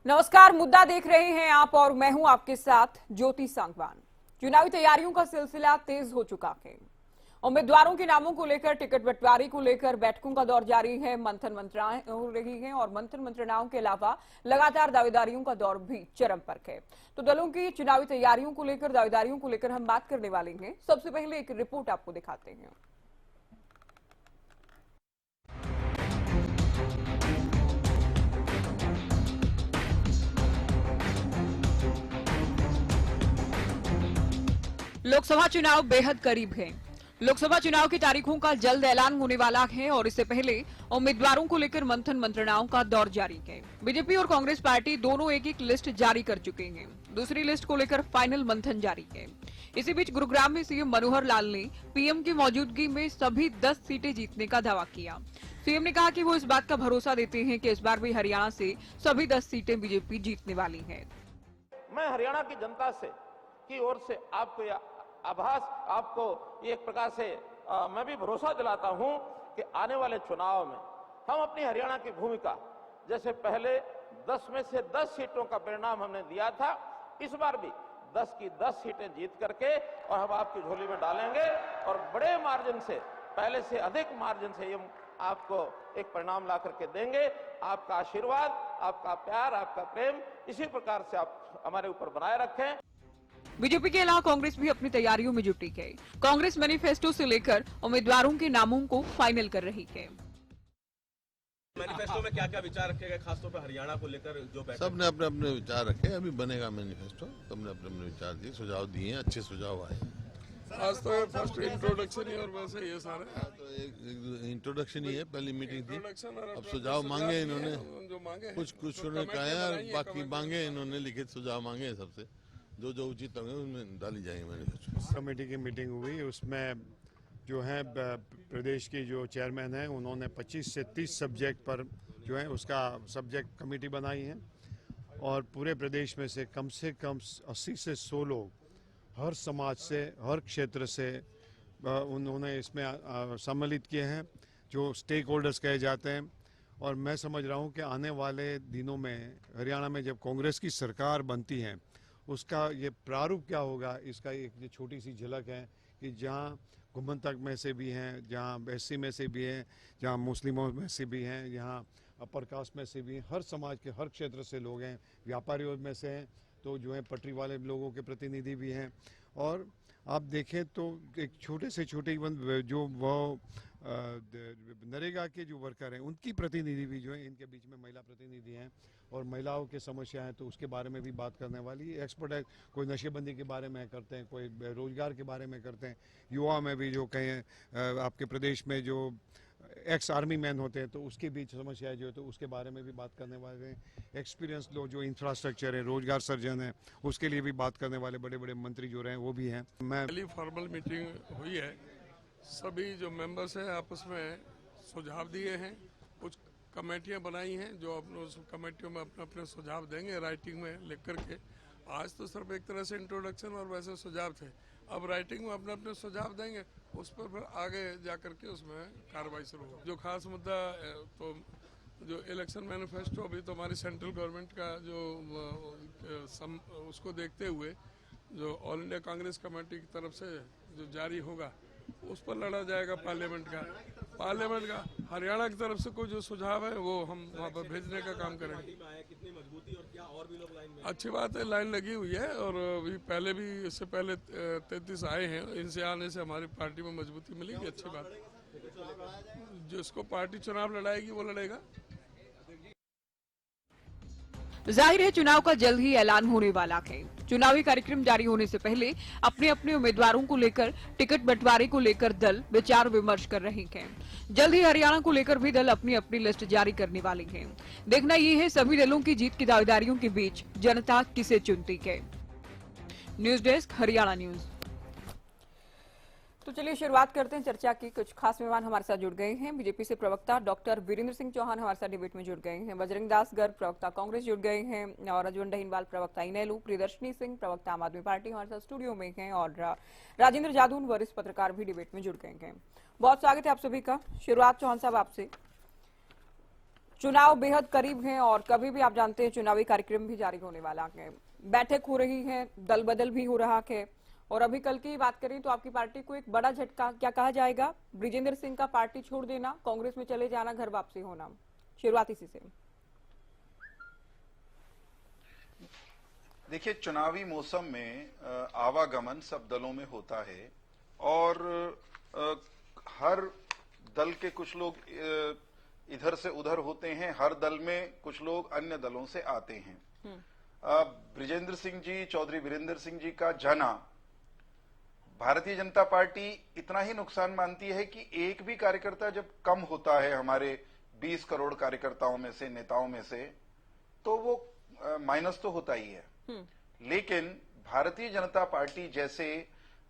नमस्कार, मुद्दा देख रहे हैं आप और मैं हूं आपके साथ ज्योति सांगवान। चुनावी तैयारियों का सिलसिला तेज हो चुका है। उम्मीदवारों के नामों को लेकर, टिकट बंटवारे को लेकर बैठकों का दौर जारी है। मंथन मंत्रणाएं हो रही हैं और मंथन मंत्रणाओं के अलावा लगातार दावेदारियों का दौर भी चरम पर है। तो दलों की चुनावी तैयारियों को लेकर, दावेदारियों को लेकर हम बात करने वाले हैं। सबसे पहले एक रिपोर्ट आपको दिखाते हैं। लोकसभा चुनाव बेहद करीब है। लोकसभा चुनाव की तारीखों का जल्द ऐलान होने वाला है और इससे पहले उम्मीदवारों को लेकर मंथन मंत्रणाओं का दौर जारी है। बीजेपी और कांग्रेस पार्टी दोनों एक एक लिस्ट जारी कर चुके हैं। दूसरी लिस्ट को लेकर फाइनल मंथन जारी है। इसी बीच गुरुग्राम में सीएम मनोहर लाल ने पीएम की मौजूदगी में सभी 10 सीटें जीतने का दावा किया। सीएम ने कहा कि वो इस बात का भरोसा देते हैं कि इस बार भी हरियाणा से सभी 10 सीटें बीजेपी जीतने वाली है। मैं हरियाणा की जनता से की ओर से आपको यह आभास, आपको एक प्रकार से मैं भी भरोसा दिलाता हूं कि आने वाले चुनाव में हम अपनी हरियाणा की भूमिका, जैसे पहले 10 में से 10 सीटों का परिणाम हमने दिया था, इस बार भी 10 की 10 सीटें जीत करके और हम आपकी झोली में डालेंगे और बड़े मार्जिन से, पहले से अधिक मार्जिन से हम आपको एक परिणाम ला करके देंगे। आपका आशीर्वाद, आपका प्यार, आपका प्रेम इसी प्रकार से आप हमारे ऊपर बनाए रखें। बीजेपी के अलावा कांग्रेस भी अपनी तैयारियों में जुटी है। कांग्रेस मैनिफेस्टो से लेकर उम्मीदवारों के नामों को फाइनल कर रही है। मैनिफेस्टो में क्या क्या विचार रखे गए, खासतौर पर हरियाणा को लेकर जो सबने अपने अपने विचार रखे। अभी बनेगा मैनिफेस्टो, सबने अपने अपने विचार दिए, सुझाव दिए, अच्छे सुझाव आए। आज तो फर्स्ट इंट्रोडक्शन ही और वैसे ये सारे तो एक इंट्रोडक्शन ही है, पहली मीटिंग थी। और अब सुझाव मांगे इन्होंने, जो मांगे कुछ उन्होंने कहा है, बाकी मांगे इन्होंने, लिखित सुझाव मांगे हैं सबसे, जो उचित होंगे उनमें डाली जाएंगे मैनिफेस्टो। कमेटी की मीटिंग हुई, उसमें जो है प्रदेश की जो चेयरमैन है उन्होंने 25 से 30 सब्जेक्ट पर जो है उसका सब्जेक्ट कमेटी बनाई है और पूरे प्रदेश में से कम 80 से 100 लोग हर समाज से, हर क्षेत्र से उन्होंने इसमें सम्मिलित किए हैं, जो स्टेक होल्डर्स कहे जाते हैं। और मैं समझ रहा हूँ कि आने वाले दिनों में हरियाणा में जब कांग्रेस की सरकार बनती है, उसका ये प्रारूप क्या होगा, इसका एक छोटी सी झलक है कि जहाँ घुमंतक में से भी हैं, जहाँ एससी में से भी हैं, जहाँ मुस्लिमों में से भी हैं, यहाँ अपर कास्ट में से भी हैं, हर समाज के हर क्षेत्र से लोग हैं, व्यापारियों में से हैं, तो जो है पटरी वाले लोगों के प्रतिनिधि भी हैं। और आप देखें तो एक छोटे से छोटे जो वो नरेगा के जो वर्कर हैं उनकी प्रतिनिधि भी जो है, इनके बीच में महिला प्रतिनिधि हैं और महिलाओं की समस्या है तो उसके बारे में भी बात करने वाली एक्सपर्ट है। कोई नशेबंदी के बारे में करते हैं, कोई रोजगार के बारे में करते हैं, युवा में भी जो कहें आपके प्रदेश में जो एक्स आर्मी मैन होते हैं तो उसके बीच समस्याएं जो है तो उसके बारे में भी बात करने वाले हैं। एक्सपीरियंस लोग जो इंफ्रास्ट्रक्चर है, रोजगार सर्जन है, उसके लिए भी बात करने वाले बड़े बड़े मंत्री जो रहे हैं वो भी हैं। मैं पहली फॉर्मल मीटिंग हुई है, सभी जो मेंबर्स हैं आपस में सुझाव दिए हैं, कुछ कमेटियां बनाई हैं जो अपने उस कमेटियों में अपने अपने सुझाव देंगे राइटिंग में लिख करके। आज तो सिर्फ एक तरह से इंट्रोडक्शन और वैसे सुझाव थे, अब राइटिंग में अपने अपने सुझाव देंगे, उस पर फिर आगे जा करके उसमें कार्रवाई शुरू हो। जो खास मुद्दा तो जो इलेक्शन मैनिफेस्टो अभी तो हमारी सेंट्रल गवर्नमेंट का जो उसको देखते हुए जो ऑल इंडिया कांग्रेस कमेटी की तरफ से जो जारी होगा उस पर लड़ा जाएगा पार्लियामेंट का। हरियाणा की तरफ से कोई जो सुझाव है वो हम वहाँ पर भेजने का काम करेंगे। कितनी मजबूती और क्या और भी लोग लाइन में? अच्छी बात है, लाइन लगी हुई है और अभी पहले भी इससे पहले 33 आए हैं, इनसे आने से हमारी पार्टी में मजबूती मिलेगी। अच्छी बात है, जिसको पार्टी चुनाव लड़ाएगी वो लड़ेगा। जाहिर है चुनाव का जल्द ही ऐलान होने वाला है। चुनावी कार्यक्रम जारी होने से पहले अपने अपने उम्मीदवारों को लेकर, टिकट बंटवारे को लेकर दल विचार विमर्श कर रहे हैं। जल्द ही हरियाणा को लेकर भी दल अपनी अपनी लिस्ट जारी करने वाले हैं। देखना ये है सभी दलों की जीत की दावेदारियों के बीच जनता किसे चुनती है। News desk, Haryana news. तो चलिए शुरुआत करते हैं चर्चा की। कुछ खास मेहमान हमारे साथ जुड़ गए हैं। बीजेपी से प्रवक्ता डॉक्टर वीरेंद्र सिंह चौहान हमारे साथ डिबेट में जुड़ गए हैं। बजरंग दास गर्ग प्रवक्ता कांग्रेस जुड़ गए हैं और अजवन डहीनवाल प्रवक्ता इनेलो, प्रियदर्शनी सिंह प्रवक्ता आम आदमी पार्टी हमारे साथ स्टूडियो में हैं और राजेंद्र जादून वरिष्ठ पत्रकार भी डिबेट में जुड़ गए हैं। बहुत स्वागत है आप सभी का। शुरुआत चौहान साहब आपसे। चुनाव बेहद करीब हैं और कभी भी आप जानते हैं चुनावी कार्यक्रम भी जारी होने वाला है। बैठक हो रही है, दल बदल भी हो रहा है और अभी कल की बात करें तो आपकी पार्टी को एक बड़ा झटका क्या कहा जाएगा, ब्रिजेंद्र सिंह का पार्टी छोड़ देना, कांग्रेस में चले जाना, घर वापसी होना। शुरुआत इसी से। देखिए, चुनावी मौसम में आवागमन सब दलों में होता है और हर दल के कुछ लोग इधर से उधर होते हैं, हर दल में कुछ लोग अन्य दलों से आते हैं। ब्रिजेंद्र सिंह जी, चौधरी वीरेंद्र सिंह जी का जाना भारतीय जनता पार्टी इतना ही नुकसान मानती है कि एक भी कार्यकर्ता जब कम होता है हमारे 20 करोड़ कार्यकर्ताओं में से, नेताओं में से, तो वो माइनस तो होता ही है। लेकिन भारतीय जनता पार्टी जैसे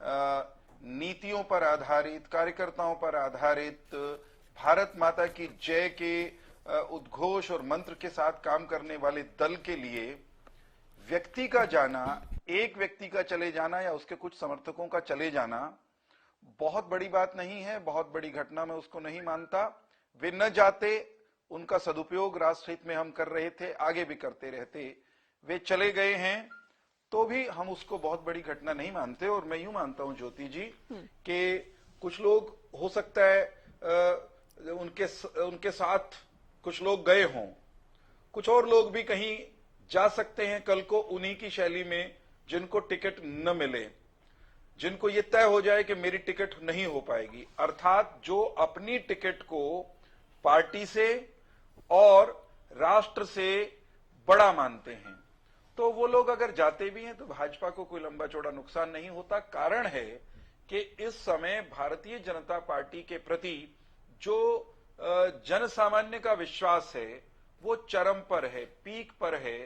नीतियों पर आधारित, कार्यकर्ताओं पर आधारित, भारत माता की जय के उद्घोष और मंत्र के साथ काम करने वाले दल के लिए व्यक्ति का जाना, एक व्यक्ति का चले जाना या उसके कुछ समर्थकों का चले जाना बहुत बड़ी बात नहीं है, बहुत बड़ी घटना मैं उसको नहीं मानता। वे न जाते, उनका सदुपयोग राष्ट्र हित में हम कर रहे थे, आगे भी करते रहते। वे चले गए हैं तो भी हम उसको बहुत बड़ी घटना नहीं मानते। और मैं यूं मानता हूं ज्योति जी कि कुछ लोग हो सकता है उनके साथ कुछ लोग गए हों, कुछ और लोग भी कहीं जा सकते हैं कल को उन्हीं की शैली में, जिनको टिकट न मिले, जिनको ये तय हो जाए कि मेरी टिकट नहीं हो पाएगी, अर्थात जो अपनी टिकट को पार्टी से और राष्ट्र से बड़ा मानते हैं। तो वो लोग अगर जाते भी हैं तो भाजपा को कोई लंबा चौड़ा नुकसान नहीं होता। कारण है कि इस समय भारतीय जनता पार्टी के प्रति जो जन सामान्य का विश्वास है वो चरम पर है, पीक पर है।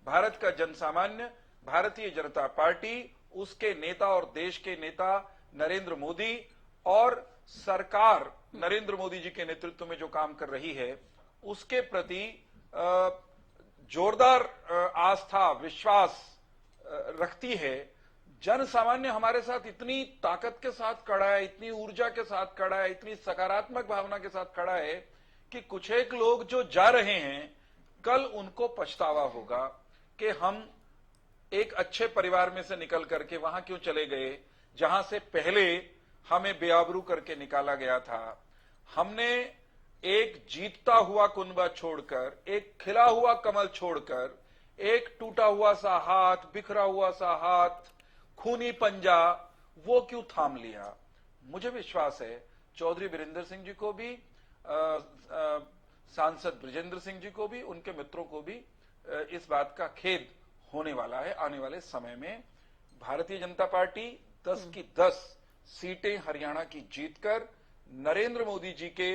भारत का जन सामान्य भारतीय जनता पार्टी, उसके नेता और देश के नेता नरेंद्र मोदी और सरकार नरेंद्र मोदी जी के नेतृत्व में जो काम कर रही है, उसके प्रति जोरदार आस्था, विश्वास रखती है। जन सामान्य हमारे साथ इतनी ताकत के साथ खड़ा है, इतनी ऊर्जा के साथ खड़ा है, इतनी सकारात्मक भावना के साथ खड़ा है कि कुछ एक लोग जो जा रहे हैं कल उनको पछतावा होगा कि हम एक अच्छे परिवार में से निकल करके वहां क्यों चले गए जहां से पहले हमें बेआबरू करके निकाला गया था। हमने एक जीतता हुआ कुनबा छोड़कर, एक खिला हुआ कमल छोड़कर, एक टूटा हुआ सा हाथ, बिखरा हुआ सा हाथ, खूनी पंजा, वो क्यों थाम लिया। मुझे विश्वास है चौधरी वीरेंद्र सिंह जी को भी, सांसद ब्रिजेंद्र सिंह जी को भी, उनके मित्रों को भी इस बात का खेद होने वाला है आने वाले समय में। भारतीय जनता पार्टी 10 की 10 सीटें हरियाणा की जीतकर नरेंद्र मोदी जी के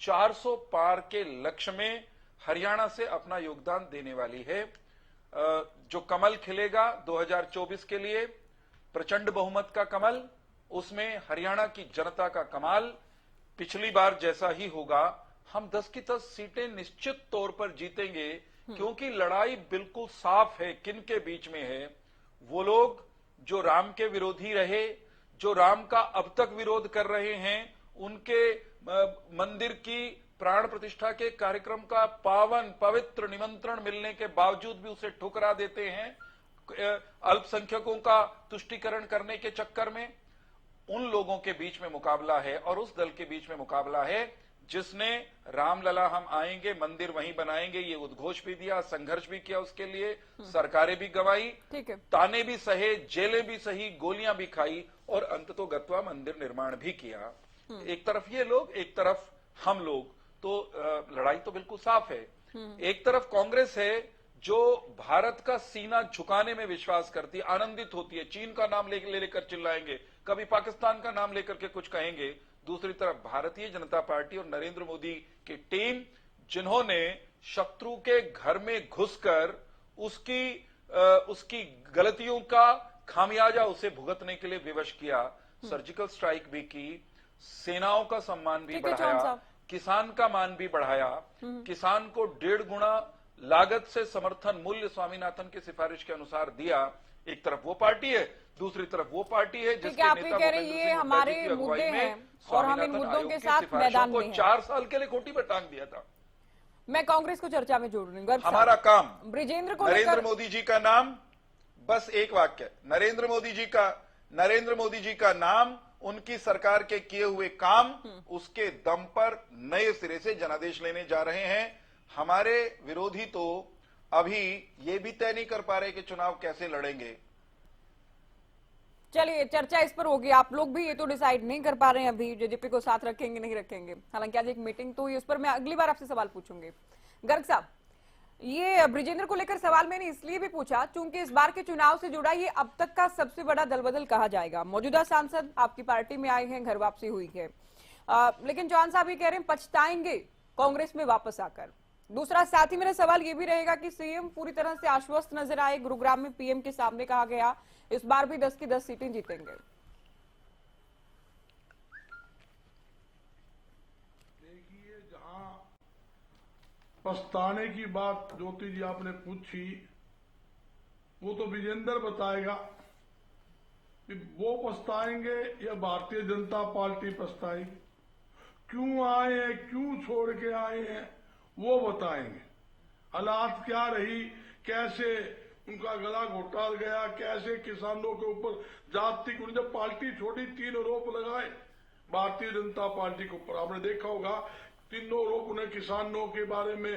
400 पार के लक्ष्य में हरियाणा से अपना योगदान देने वाली है। जो कमल खिलेगा 2024 के लिए, प्रचंड बहुमत का कमल, उसमें हरियाणा की जनता का कमाल पिछली बार जैसा ही होगा। हम 10 की 10 सीटें निश्चित तौर पर जीतेंगे क्योंकि लड़ाई बिल्कुल साफ है किन के बीच में है। वो लोग जो राम के विरोधी रहे, जो राम का अब तक विरोध कर रहे हैं, उनके मंदिर की प्राण प्रतिष्ठा के कार्यक्रम का पावन पवित्र निमंत्रण मिलने के बावजूद भी उसे ठुकरा देते हैं अल्पसंख्यकों का तुष्टीकरण करने के चक्कर में। उन लोगों के बीच में मुकाबला है और उस दल के बीच में मुकाबला है जिसने रामलला हम आएंगे, मंदिर वहीं बनाएंगे, ये उद्घोष भी दिया, संघर्ष भी किया, उसके लिए सरकारें भी गवाई, ताने भी सहे, जेलें भी सही, गोलियां भी खाई और अंततोगत्वा मंदिर निर्माण भी किया। एक तरफ ये लोग, एक तरफ हम लोग, तो लड़ाई तो बिल्कुल साफ है। एक तरफ कांग्रेस है जो भारत का सीना झुकाने में विश्वास करती है, आनंदित होती है, चीन का नाम लेकर चिल्लाएंगे, कभी पाकिस्तान का नाम लेकर के कुछ कहेंगे। दूसरी तरफ भारतीय जनता पार्टी और नरेंद्र मोदी की टीम, जिन्होंने शत्रु के घर में घुसकर उसकी गलतियों का खामियाजा उसे भुगतने के लिए विवश किया, सर्जिकल स्ट्राइक भी की, सेनाओं का सम्मान भी बढ़ाया, किसान का मान भी बढ़ाया, किसान को 1.5 गुना लागत से समर्थन मूल्य स्वामीनाथन की सिफारिश के अनुसार दिया। एक तरफ वो पार्टी है, दूसरी तरफ वो पार्टी है जिसके नेता भूपेंद्र सिंह हुड्डा जी की अगुवाई में स्वामीनाथन आयोग की सिफारिशों को 4 साल के लिए खोटी पर टांग दिया था। मैं कांग्रेस को चर्चा में जोड़ रही हूँ। हमारा काम ब्रिजेंद्र को नरेंद्र लेकर मोदी जी का नाम, बस एक वाक्य, नरेंद्र मोदी जी का नाम, उनकी सरकार के किए हुए काम, उसके दम पर नए सिरे से जनादेश लेने जा रहे हैं। हमारे विरोधी तो अभी ये भी तय नहीं कर पा रहे कि चुनाव कैसे लड़ेंगे। चलिए, चर्चा इस पर होगी। आप लोग भी ये तो डिसाइड नहीं कर पा रहे हैं अभी जेजेपी को साथ रखेंगे नहीं रखेंगे। हालांकि आज एक मीटिंग तो हुई, उस पर मैं अगली बार आपसे सवाल पूछूंगी। गर्ग साहब, ये ब्रिजेंद्र को लेकर सवाल मैंने इसलिए भी पूछा क्योंकि इस बार के चुनाव से जुड़ा ये अब तक का सबसे बड़ा दलबदल कहा जाएगा। मौजूदा सांसद आपकी पार्टी में आए हैं, घर वापसी हुई है, लेकिन चौहान साहब ये कह रहे हैं पछताएंगे कांग्रेस में वापस आकर। दूसरा, साथ ही मेरा सवाल ये भी रहेगा कि सीएम पूरी तरह से आश्वस्त नजर आए। गुरुग्राम में पीएम के सामने कहा गया इस बार भी 10 की 10 सीटें जीतेंगे। देखिए, जहां पछताने की बात ज्योति जी आपने पूछी, वो तो विजेंद्र बताएगा कि वो पछताएंगे या भारतीय जनता पार्टी पछताएगी। क्यों आए हैं, क्यों छोड़ के आए हैं, वो बताएंगे। हालात क्या रही, कैसे उनका गला घोटा गया, कैसे किसानों के ऊपर जाति को जब पार्टी छोड़ी 3 आरोप लगाए भारतीय जनता पार्टी के ऊपर। आपने देखा होगा 3 आरोप उन्हें किसानों के बारे में,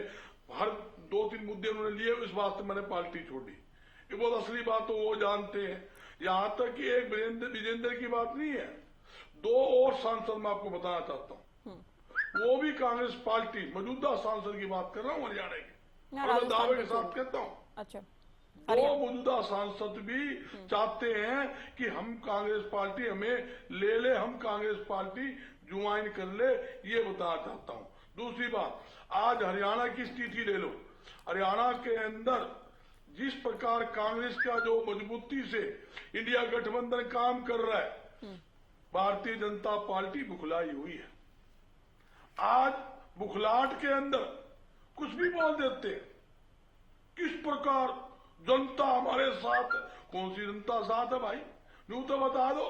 हर 2-3 मुद्दे उन्होंने लिए, इस बात से मैंने पार्टी छोड़ी। ये बहुत असली बात तो वो जानते हैं। यहां तक कि एक विजेंद्र की बात नहीं है, 2 और सांसद मैं आपको बताना चाहता हूँ, वो भी कांग्रेस पार्टी, मौजूदा सांसद की बात कर रहा हूँ हरियाणा की, और मैं दावे के साथ कहता हूँ। अच्छा, 2 मौजूदा सांसद भी चाहते हैं कि हम कांग्रेस पार्टी, हमें ले, हम कांग्रेस पार्टी ज्वाइन कर ले, ये बताना चाहता हूँ। दूसरी बात, आज हरियाणा की स्थिति ले लो। हरियाणा के अंदर जिस प्रकार कांग्रेस का जो मजबूती से इंडिया गठबंधन काम कर रहा है, भारतीय जनता पार्टी बुखलाई हुई है। आज बुखलाहट के अंदर कुछ भी बोल देते, किस प्रकार जनता हमारे साथ, कौन सी जनता साथ है भाई, यूं तो बता दो।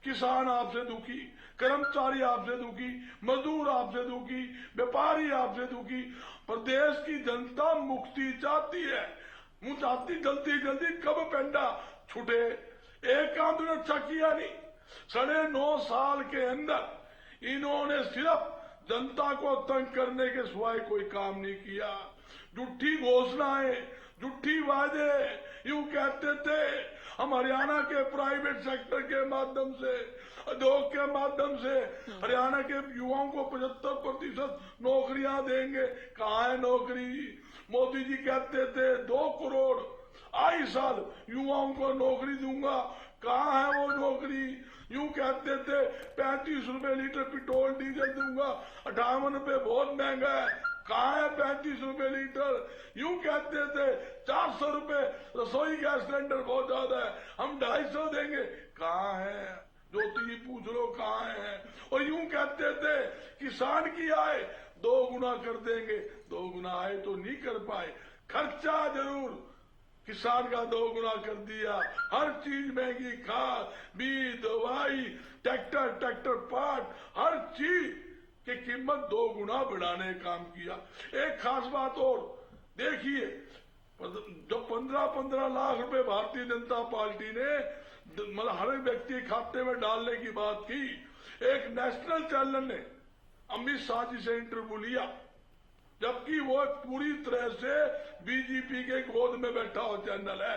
किसान आपसे दुखी, कर्मचारी आपसे दुखी, मजदूर आपसे दुखी, व्यापारी आपसे दुखी। प्रदेश की जनता मुक्ति चाहती है, मुंह चाहती जल्दी जल्दी कब पेंडा छूटे। एक काम तो अच्छा किया नहीं, 9.5 साल के अंदर इन्होंने सिर्फ जनता को तंग करने के सिवाय कोई काम नहीं किया। झूठी घोषणाएं, झूठी वादे, यूं कहते थे हम हरियाणा के प्राइवेट सेक्टर के माध्यम से, उद्योग के माध्यम से हरियाणा के युवाओं को 75% नौकरियां देंगे। कहाँ है नौकरी? मोदी जी कहते थे 2 करोड़ आई साल युवाओं को नौकरी दूंगा, कहाँ है वो नौकरी? यूं कहते थे 35 रुपए लीटर पेट्रोल डीजल दूंगा, 58 रुपए बहुत महंगा है, कहाँ है 35 रुपए लीटर? यूं कहते थे 400 रुपए रसोई गैस सिलेंडर बहुत ज्यादा है, हम 250 देंगे, कहाँ है? ज्योति जी पूछ लो कहाँ है? और यूं कहते थे किसान की आय 2 गुना कर देंगे, 2 गुना आय तो नहीं कर पाए, खर्चा जरूर किसान का 2 गुना कर दिया। हर चीज महंगी, खाद, बीज, दवाई, ट्रैक्टर पार्ट, हर चीज की कीमत 2 गुना बढ़ाने का काम किया। एक खास बात और देखिए, जब 15-15 लाख रुपए भारतीय जनता पार्टी ने मतलब हर व्यक्ति के खाते में डालने की बात की, एक नेशनल चैनल ने अमित शाह जी से इंटरव्यू लिया, जबकि वो पूरी तरह से बीजेपी के गोद में बैठा हुआ चैनल है।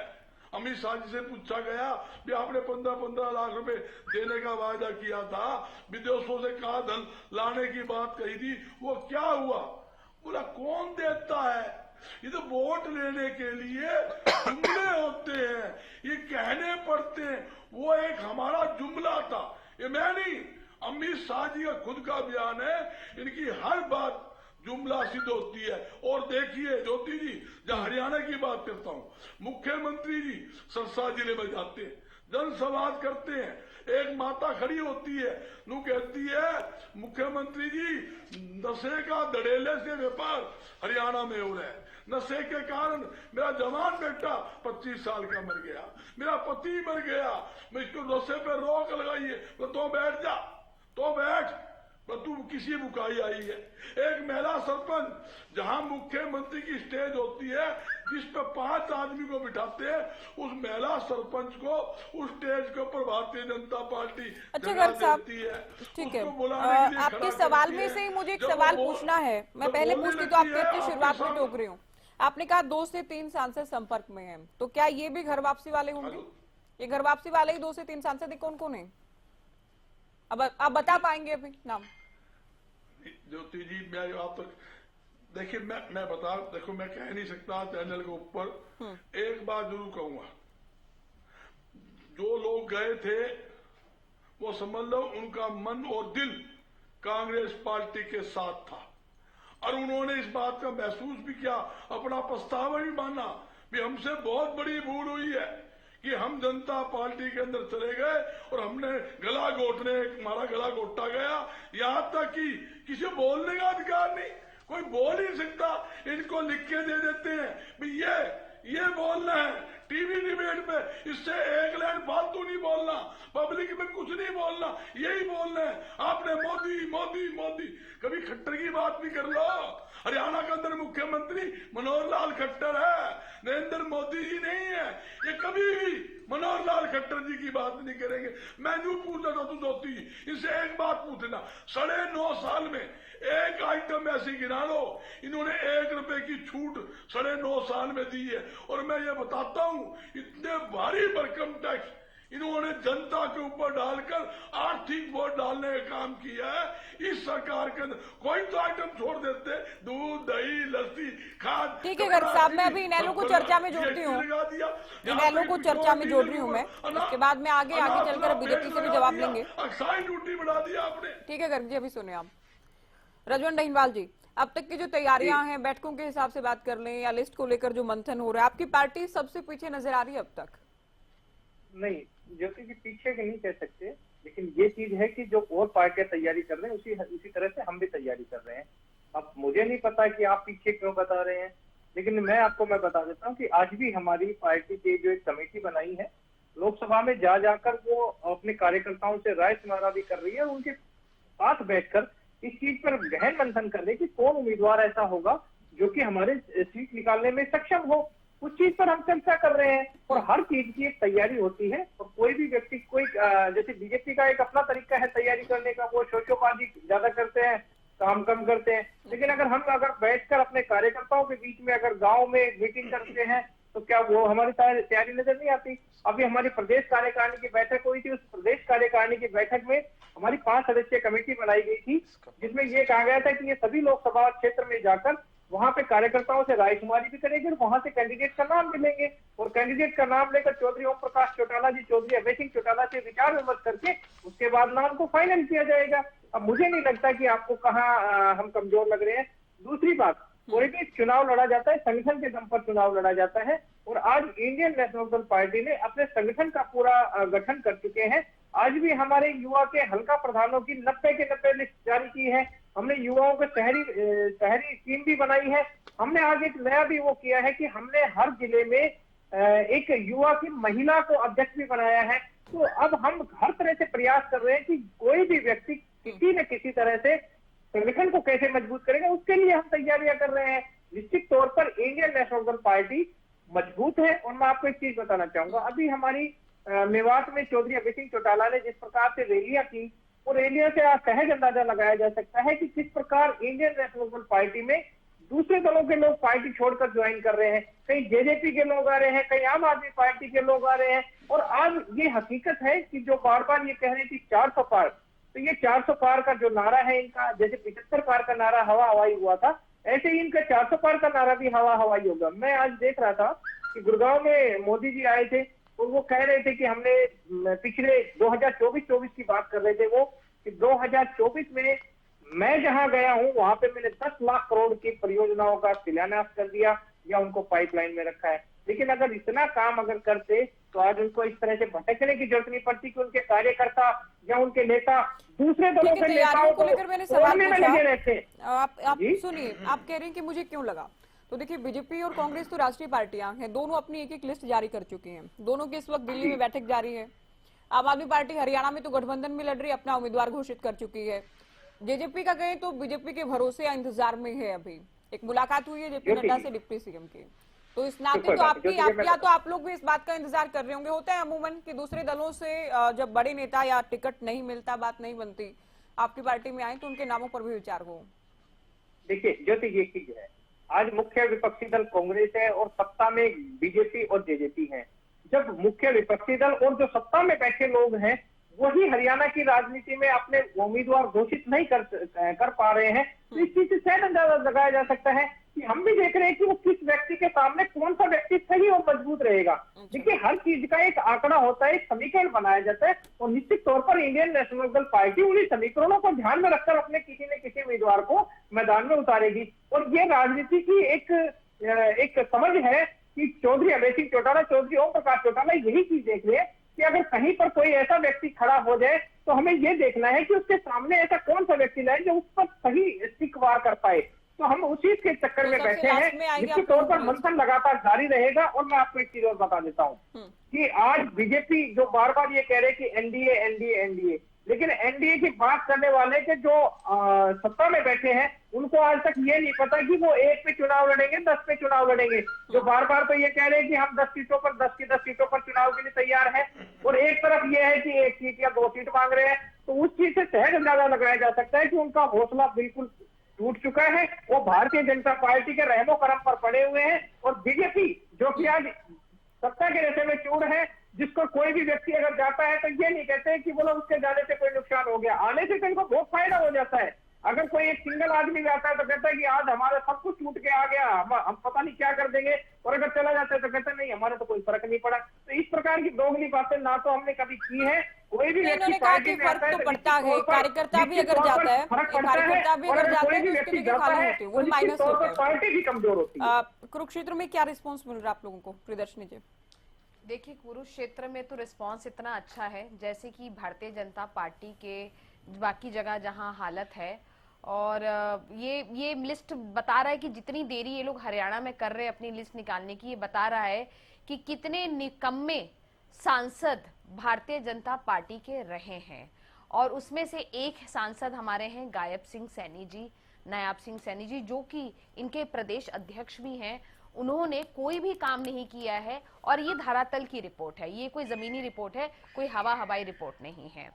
अमित शाह जी से पूछा गया कि आपने 15-15 लाख रुपए देने का वायदा किया था, विदेशों से कहा धन लाने की बात कही थी, वो क्या हुआ? बोला कौन देता है, ये तो वोट लेने के लिए जुमले होते हैं, ये कहने पड़ते हैं। वो एक हमारा जुमला था, ये मैं नहीं, अमित शाह जी का खुद का बयान है, इनकी हर बात जुमला सिद्ध होती है। और देखिए ज्योति जी, जब हरियाणा की बात करता हूँ, मुख्यमंत्री जी सरसा जिले में जाते हैं, जनसंवाद करते हैं, एक माता खड़ी होती है, वो कहती है मुख्यमंत्री जी नशे का धड़ेले से व्यापार हरियाणा में हो रहा है, नशे के कारण मेरा जवान बेटा 25 साल का मर गया, मेरा पति मर गया, मैं इसको नशे पे रोक लगाइए। तो बैठ जा, तो बैठ, तू किसी बुकाई आई है। एक महिला सरपंच, जहां मुख्यमंत्री की स्टेज होती है जिस पे 5 आदमी को बिठाते हैं, उस महिला सरपंच को उस स्टेज के ऊपर भारतीय जनता पार्टी अच्छा जगह गर्ग साहब, देती है। ठीक है, उसको बुलाने के लिए आपके खड़ा सवाल करती में है। से ही मुझे एक जब सवाल वो- पूछना है। मैं जब पहले बोलने पूछती तो आप लगती है, कहते आपके शुरुआत में सामने- टोक रही हूँ। आपने कहा 2 से 3 सांसद संपर्क में हैं, तो क्या ये भी घर वापसी वाले होंगे? ये घर वापसी वाले ही 2 से 3 सांसद कौन कौन है? अब आप बता पाएंगे अभी नाम? ज्योति जी, मैं आप तक देखिए, मैं बता, देखो मैं कह नहीं सकता चैनल के ऊपर। एक बात जरूर कहूंगा, जो लोग गए थे वो समझ लो उनका मन और दिल कांग्रेस पार्टी के साथ था, और उन्होंने इस बात का महसूस भी किया, अपना पछतावा भी माना भी हमसे बहुत बड़ी भूल हुई है कि हम जनता पार्टी के अंदर चले गए और हमने गला घोटने, हमारा गला घोटा गया, यहां तक कि किसी को बोलने का अधिकार नहीं, कोई बोल ही नहीं सकता। इनको लिख के दे देते हैं भी ये बोलना है टीवी डिबेट पे, इससे एक लाइन फालतू नहीं बोलना, पब्लिक में कुछ नहीं बोलना, यही बोलना है आपने। मोदी मोदी मोदी, कभी खट्टर की बात भी कर लो। हरियाणा के अंदर मुख्यमंत्री मनोहर लाल खट्टर है, नरेंद्र मोदी जी नहीं है। ये कभी भी मनोहर लाल खट्टर जी की बात नहीं करेंगे। मैं यूं पूछता था, तू होती इनसे एक बात पूछना, 9.5 साल में एक आइटम ऐसी गिना लो, इन्होंने 1 रुपए की छूट 9.5 साल में दी है। और मैं ये बताता हूं, इतने भारी भरकम टैक्स इन्होंने जनता के ऊपर डालकर आर्थिक वोट डालने का काम किया है। इस सरकार के अंदर कोई तो आइटम छोड़ देते, दूध दही लस्सी खाद। ठीक है गर्ग साहब, मैं अभी इनेलो को चर्चा में जोड़ती हूँ, इनेलो को चर्चा में जोड़ रही हूँ मैं, उसके बाद में आगे चलकर बीजेपी से भी जवाब लेंगे। अक्साई ड्यूटी बढ़ा दिया आपने। ठीक है गर्ग जी, अभी सुनिए आप। रजवंत अहिनवाल जी, अब तक की जो तैयारियां हैं, बैठकों के हिसाब से बात कर लें या लिस्ट को लेकर जो मंथन हो रहा है, आपकी पार्टी सबसे पीछे नजर आ रही है अब तक? नहीं, ज्योति जी पीछे के नहीं कह सकते, लेकिन ये चीज है कि जो और पार्टियां तैयारी कर रहे हैं उसी तरह से हम भी तैयारी कर रहे हैं। अब मुझे नहीं पता कि आप पीछे क्यों बता रहे हैं, लेकिन मैं बता देता हूँ कि आज भी हमारी पार्टी की जो एक कमेटी बनाई है, लोकसभा में जाकर वो अपने कार्यकर्ताओं से राय शुमारा भी कर रही है, उनके साथ बैठकर इस चीज पर गहन मंथन कर रहे कि कौन उम्मीदवार ऐसा होगा जो कि हमारे सीट निकालने में सक्षम हो। उस चीज पर हम चर्चा कर रहे हैं, और हर चीज की एक तैयारी होती है। और कोई भी व्यक्ति जैसे बीजेपी का एक अपना तरीका है तैयारी करने का, वो शोशोबाजी ज्यादा करते हैं, काम कम करते हैं। लेकिन अगर बैठकर अपने कार्यकर्ताओं के बीच में अगर गांव में मीटिंग करते हैं, तो क्या वो हमारी तैयारी नजर नहीं आती? अभी हमारी प्रदेश कार्यकारिणी की बैठक हुई थी, उस प्रदेश कार्यकारिणी की बैठक में हमारी 5 सदस्यीय कमेटी बनाई गई थी, जिसमें ये कहा गया था कि ये सभी लोकसभा क्षेत्र में जाकर वहां पे कार्यकर्ताओं से रायशुमारी भी करेंगे और वहां से कैंडिडेट का नाम भी लेंगे, और कैंडिडेट का नाम लेकर चौधरी ओम प्रकाश चौटाला जी, चौधरी अभय सिंह चौटाला से विचार विमर्श करके उसके बाद नाम को फाइनल किया जाएगा। अब मुझे नहीं लगता कि आपको कहाँ हम कमजोर लग रहे हैं। दूसरी बात, कोई भी चुनाव लड़ा जाता है, संगठन के दम पर चुनाव लड़ा जाता है, और आज इंडियन नेशनल दल पार्टी ने अपने संगठन का पूरा गठन कर चुके हैं। आज भी हमारे युवा के हल्का प्रधानों की 90 के 90 लिस्ट जारी की है। हमने युवाओं को शहरी टीम भी बनाई है। हमने आज एक नया भी वो किया है कि हमने हर जिले में एक युवा की महिला को अध्यक्ष भी बनाया है। तो अब हम हर तरह से प्रयास कर रहे हैं कि कोई भी व्यक्ति किसी न किसी तरह से संगठन को कैसे मजबूत करेगा, उसके लिए हम तैयारियां कर रहे हैं। निश्चित तौर पर इंडियन नेशनल दल पार्टी मजबूत है। और मैं आपको एक चीज बताना चाहूंगा, अभी हमारी मेवात में चौधरी अभय सिंह चौटाला ने जिस प्रकार से रैलियां की, वो रैलियों से सहज अंदाजा लगाया जा सकता है कि किस प्रकार इंडियन नेशनल दल पार्टी में दूसरे दलों के लोग पार्टी छोड़कर ज्वाइन कर रहे हैं। कहीं जेजेपी के लोग आ रहे हैं, कहीं आम आदमी पार्टी के लोग आ रहे हैं। और आज ये हकीकत है कि जो बार बार ये कह रही थी 400 पार, तो ये 400 पार का जो नारा है इनका, जैसे 75 पार का नारा हवा हवाई हुआ था, ऐसे ही इनका 400 पार का नारा भी हवा हवाई होगा। मैं आज देख रहा था कि गुड़गांव में मोदी जी आए थे, और वो कह रहे थे कि हमने पिछले 2024 की बात कर रहे थे वो, कि 2024 में मैं जहां गया हूं वहां पे मैंने 10 लाख करोड़ की परियोजनाओं का शिलान्यास कर दिया या उनको पाइपलाइन में रखा है। लेकिन अगर इतना काम अगर करते तो आज उनको इस तरह से भटकने की जरूरत नहीं पड़ती कि उनके कार्यकर्ता या उनके नेता दूसरे दलों के नेताओं को लेकर मैंने सवाल लगे रहते। आप सुनिए, आप कह रहे हैं कि मुझे क्यों लगा, तो देखिए बीजेपी और कांग्रेस तो राष्ट्रीय पार्टियां हैं, दोनों अपनी एक एक लिस्ट जारी कर चुकी हैं, दोनों की इस वक्त दिल्ली में बैठक जारी है। आम आदमी पार्टी हरियाणा में तो गठबंधन में लड़ रही, अपना उम्मीदवार घोषित कर चुकी है। जेजेपी का कहें तो बीजेपी के भरोसे या इंतजार में है। अभी एक मुलाकात हुई है जेपी नड्डा से डिप्टी सीएम की, तो इस नाते तो आप लोग भी इस बात का इंतजार कर रहे होंगे। होता है अमूमन कि दूसरे दलों से जब बड़े नेता या टिकट नहीं मिलता, बात नहीं बनती, आपकी पार्टी में आए तो उनके नामों पर भी विचार हो। देखिए ज्योति, ये चीज है, आज मुख्य विपक्षी दल कांग्रेस है और सत्ता में बीजेपी और जेजेपी है। जब मुख्य विपक्षी दल और जो सत्ता में बैठे लोग हैं वही हरियाणा की राजनीति में अपने उम्मीदवार घोषित नहीं कर पा रहे हैं, तो इस चीज से शायद अंदाजा लगाया जा सकता है कि हम भी देख रहे हैं कि वो किस व्यक्ति के सामने कौन सा व्यक्ति सही और मजबूत रहेगा। देखिए हर चीज का एक आंकड़ा होता है, एक समीकरण बनाया जाता है और निश्चित तौर पर इंडियन नेशनल दल पार्टी उन्हीं समीकरणों को ध्यान में रखकर अपने किसी न किसी उम्मीदवार को मैदान में उतारेगी। और ये राजनीति की एक समझ है कि चौधरी अभय सिंह चौटाला, चौधरी ओम प्रकाश चौटाला यही चीज देख रहे हैं कि अगर कहीं पर कोई ऐसा व्यक्ति खड़ा हो जाए तो हमें ये देखना है कि उसके सामने ऐसा कौन सा व्यक्ति लाए जो उस पर सही स्टिक वार कर पाए। तो हम उसी के चक्कर में बैठे हैं। निश्चित तौर पर मंथन लगातार जारी रहेगा। और मैं आपको एक चीज और बता देता हूँ कि आज बीजेपी जो बार बार ये कह रहे कि एनडीए एनडीए एनडीए, लेकिन एनडीए की बात करने वाले के जो सत्ता में बैठे हैं उनको आज तक ये नहीं पता कि वो 1 पे चुनाव लड़ेंगे, 10 पे चुनाव लड़ेंगे। जो बार बार तो ये कह रहे हैं कि हम 10 सीटों पर 10 की 10 सीटों पर चुनाव के लिए तैयार हैं, और एक तरफ ये है कि 1 सीट या 2 सीट मांग रहे हैं, तो उस चीज से सहज अंदाजा लगाया जा सकता है कि उनका हौसला बिल्कुल टूट चुका है। वो भारतीय जनता पार्टी के रहमो करम पर पड़े हुए हैं। और बीजेपी जो कि आज सत्ता के रेसे में चूर है, जिसको कोई भी व्यक्ति अगर जाता है तो ये नहीं कहते कि बोलो उसके जाने से कोई नुकसान हो गया, आने से तो इनको बहुत फायदा हो जाता है। अगर कोई एक सिंगल आदमी भी आता है तो कहता है कि आज हमारा सब कुछ छूट के आ गया, हम पता नहीं क्या कर देंगे, और अगर चला जाता है तो कहता है नहीं हमारे तो कोई फर्क नहीं पड़ा। तो इस प्रकार की दोगली बातें ना तो हमने कभी की है। कोई भी व्यक्ति पार्टी में आता है तो पड़ता है, कार्यकर्ता भी अगर जाता है, कार्यकर्ता भी अगर जाता है तो उसके लिए खाली होती है, वो माइनस होता है, पार्टी भी कमजोर होती है। कुरुक्षेत्र में क्या रिस्पॉन्स मिल रहा है आप लोगों को, प्रियदर्शनी जी? देखिए कुरुक्षेत्र में तो रिस्पांस इतना अच्छा है जैसे कि भारतीय जनता पार्टी के बाकी जगह जहां हालत है। और ये लिस्ट बता रहा है कि जितनी देरी ये लोग हरियाणा में कर रहे हैं अपनी लिस्ट निकालने की, ये बता रहा है कि कितने निकम्मे सांसद भारतीय जनता पार्टी के रहे हैं। और उसमें से एक सांसद हमारे हैं नायब सिंह सैनी जी, जो कि इनके प्रदेश अध्यक्ष भी हैं। उन्होंने कोई भी काम नहीं किया है और ये धरातल की रिपोर्ट है, ये कोई जमीनी रिपोर्ट है, कोई हवाई रिपोर्ट नहीं है।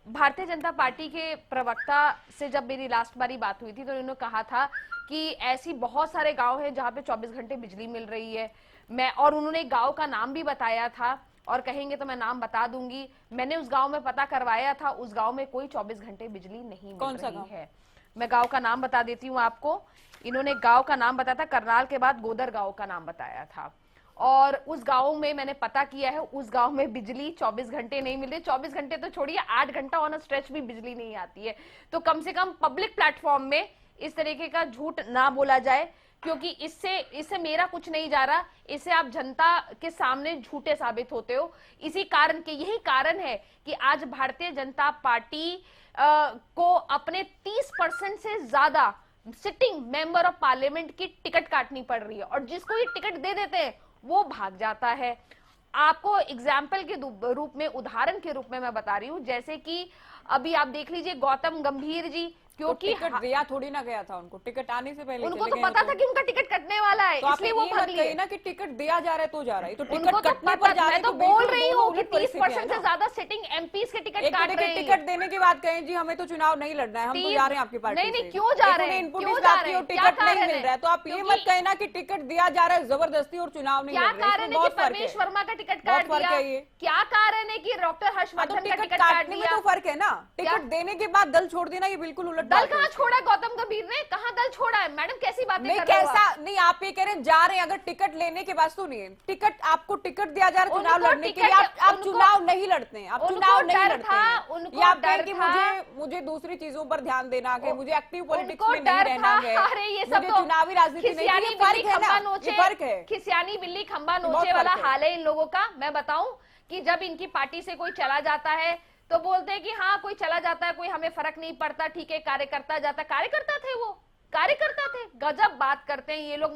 भारतीय जनता पार्टी के प्रवक्ता से जब मेरी लास्ट बारी बात हुई थी तो उन्होंने कहा था कि ऐसी बहुत सारे गांव हैं जहां पे 24 घंटे बिजली मिल रही है। और उन्होंने एक गांव का नाम भी बताया था, और कहेंगे तो मैं नाम बता दूंगी। मैंने उस गांव में पता करवाया था, उस गांव में कोई 24 घंटे बिजली नहीं मिल रही है। मैं गांव का नाम बता देती हूँ आपको। इन्होंने गांव का नाम बताया था, करनाल के बाद गोदर गांव का नाम बताया था। और उस गांव में मैंने पता किया है, उस गांव में बिजली 24 घंटे नहीं मिल रही। 24 घंटे तो छोड़िए, 8 घंटा ऑन स्ट्रेच भी बिजली नहीं आती है। तो कम से कम पब्लिक प्लेटफॉर्म में इस तरीके का झूठ ना बोला जाए, क्योंकि इससे मेरा कुछ नहीं जा रहा, इससे आप जनता के सामने झूठे साबित होते हो। यही कारण है कि आज भारतीय जनता पार्टी को अपने 30% से ज्यादा सिटिंग मेंबर ऑफ पार्लियामेंट की टिकट काटनी पड़ रही है, और जिसको ये टिकट दे देते हैं वो भाग जाता है। आपको एग्जाम्पल के रूप में, उदाहरण के रूप में मैं बता रही हूँ, जैसे कि अभी आप देख लीजिए गौतम गंभीर जी, क्योंकि टिकट दिया थोड़ी ना गया था उनको, टिकट आने से पहले उनको तो पता था कि उनका टिकट कटने वाला है, तो इसलिए वो भाग लिए ना कि टिकट दिया जा रहा है तो जा रहा है, तो टिकट कटने पर जा रहा है। मैं तो बोल रही हूँ कि 30% से ज्यादा सिटिंग एमपीज के टिकट काट रहे हैं। टिकट देने की बात कहें जी, हमें तो चुनाव नहीं लड़ना है, हम तो जा रहे हैं आपकी पार्टी से। नहीं, क्यों जा रहे हैं? टिकट नहीं मिल रहा है, तो आप ये मत कहना कि टिकट दिया जा रहा है जबरदस्ती और चुनाव नहीं लड़ रहे। क्या कारण है कि परमेश वर्मा का टिकट काट दिया? क्या कारण है कि डॉक्टर हर्षवर्धन का टिकट काट दिया? तो फर्क है ना, टिकट देने के बाद दल छोड़ देना, ये बिल्कुल उलट। दल कहाँ छोड़ा? गौतम गंभीर ने कहा दल छोड़ा है? मैडम कैसी बातें कर रहे हो? कैसा नहीं, आप ये कह रहे हैं जा रहे हैं, अगर टिकट लेने के बाद सुनिए, टिकट आपको टिकट दिया जा रहा है चुनाव लड़ने के लिए, आप चुनाव नहीं लड़ते हैं, आप चुनाव नहीं लड़ते हैं। आप कहें कि मुझे दूसरी चीजों पर ध्यान देना है, मुझे एक्टिव पॉलिटिक्स में नहीं रहना है, अरे ये सब तो चुनावी राजनीति नहीं, फर्क है। खिसियानी बिल्ली खंबा नोचे वाला हाल है इन लोगों का। मैं बताऊं कि जब इनकी पार्टी से कोई चला जाता है तो बोलते हैं कि हाँ कोई चला जाता है, कोई हमें फर्क नहीं पड़ता, ठीक है कार्यकर्ता जाता। कार्यकर्ता थे वो, कार्यकर्ता थे। गजब बात करते हैं ये लोग।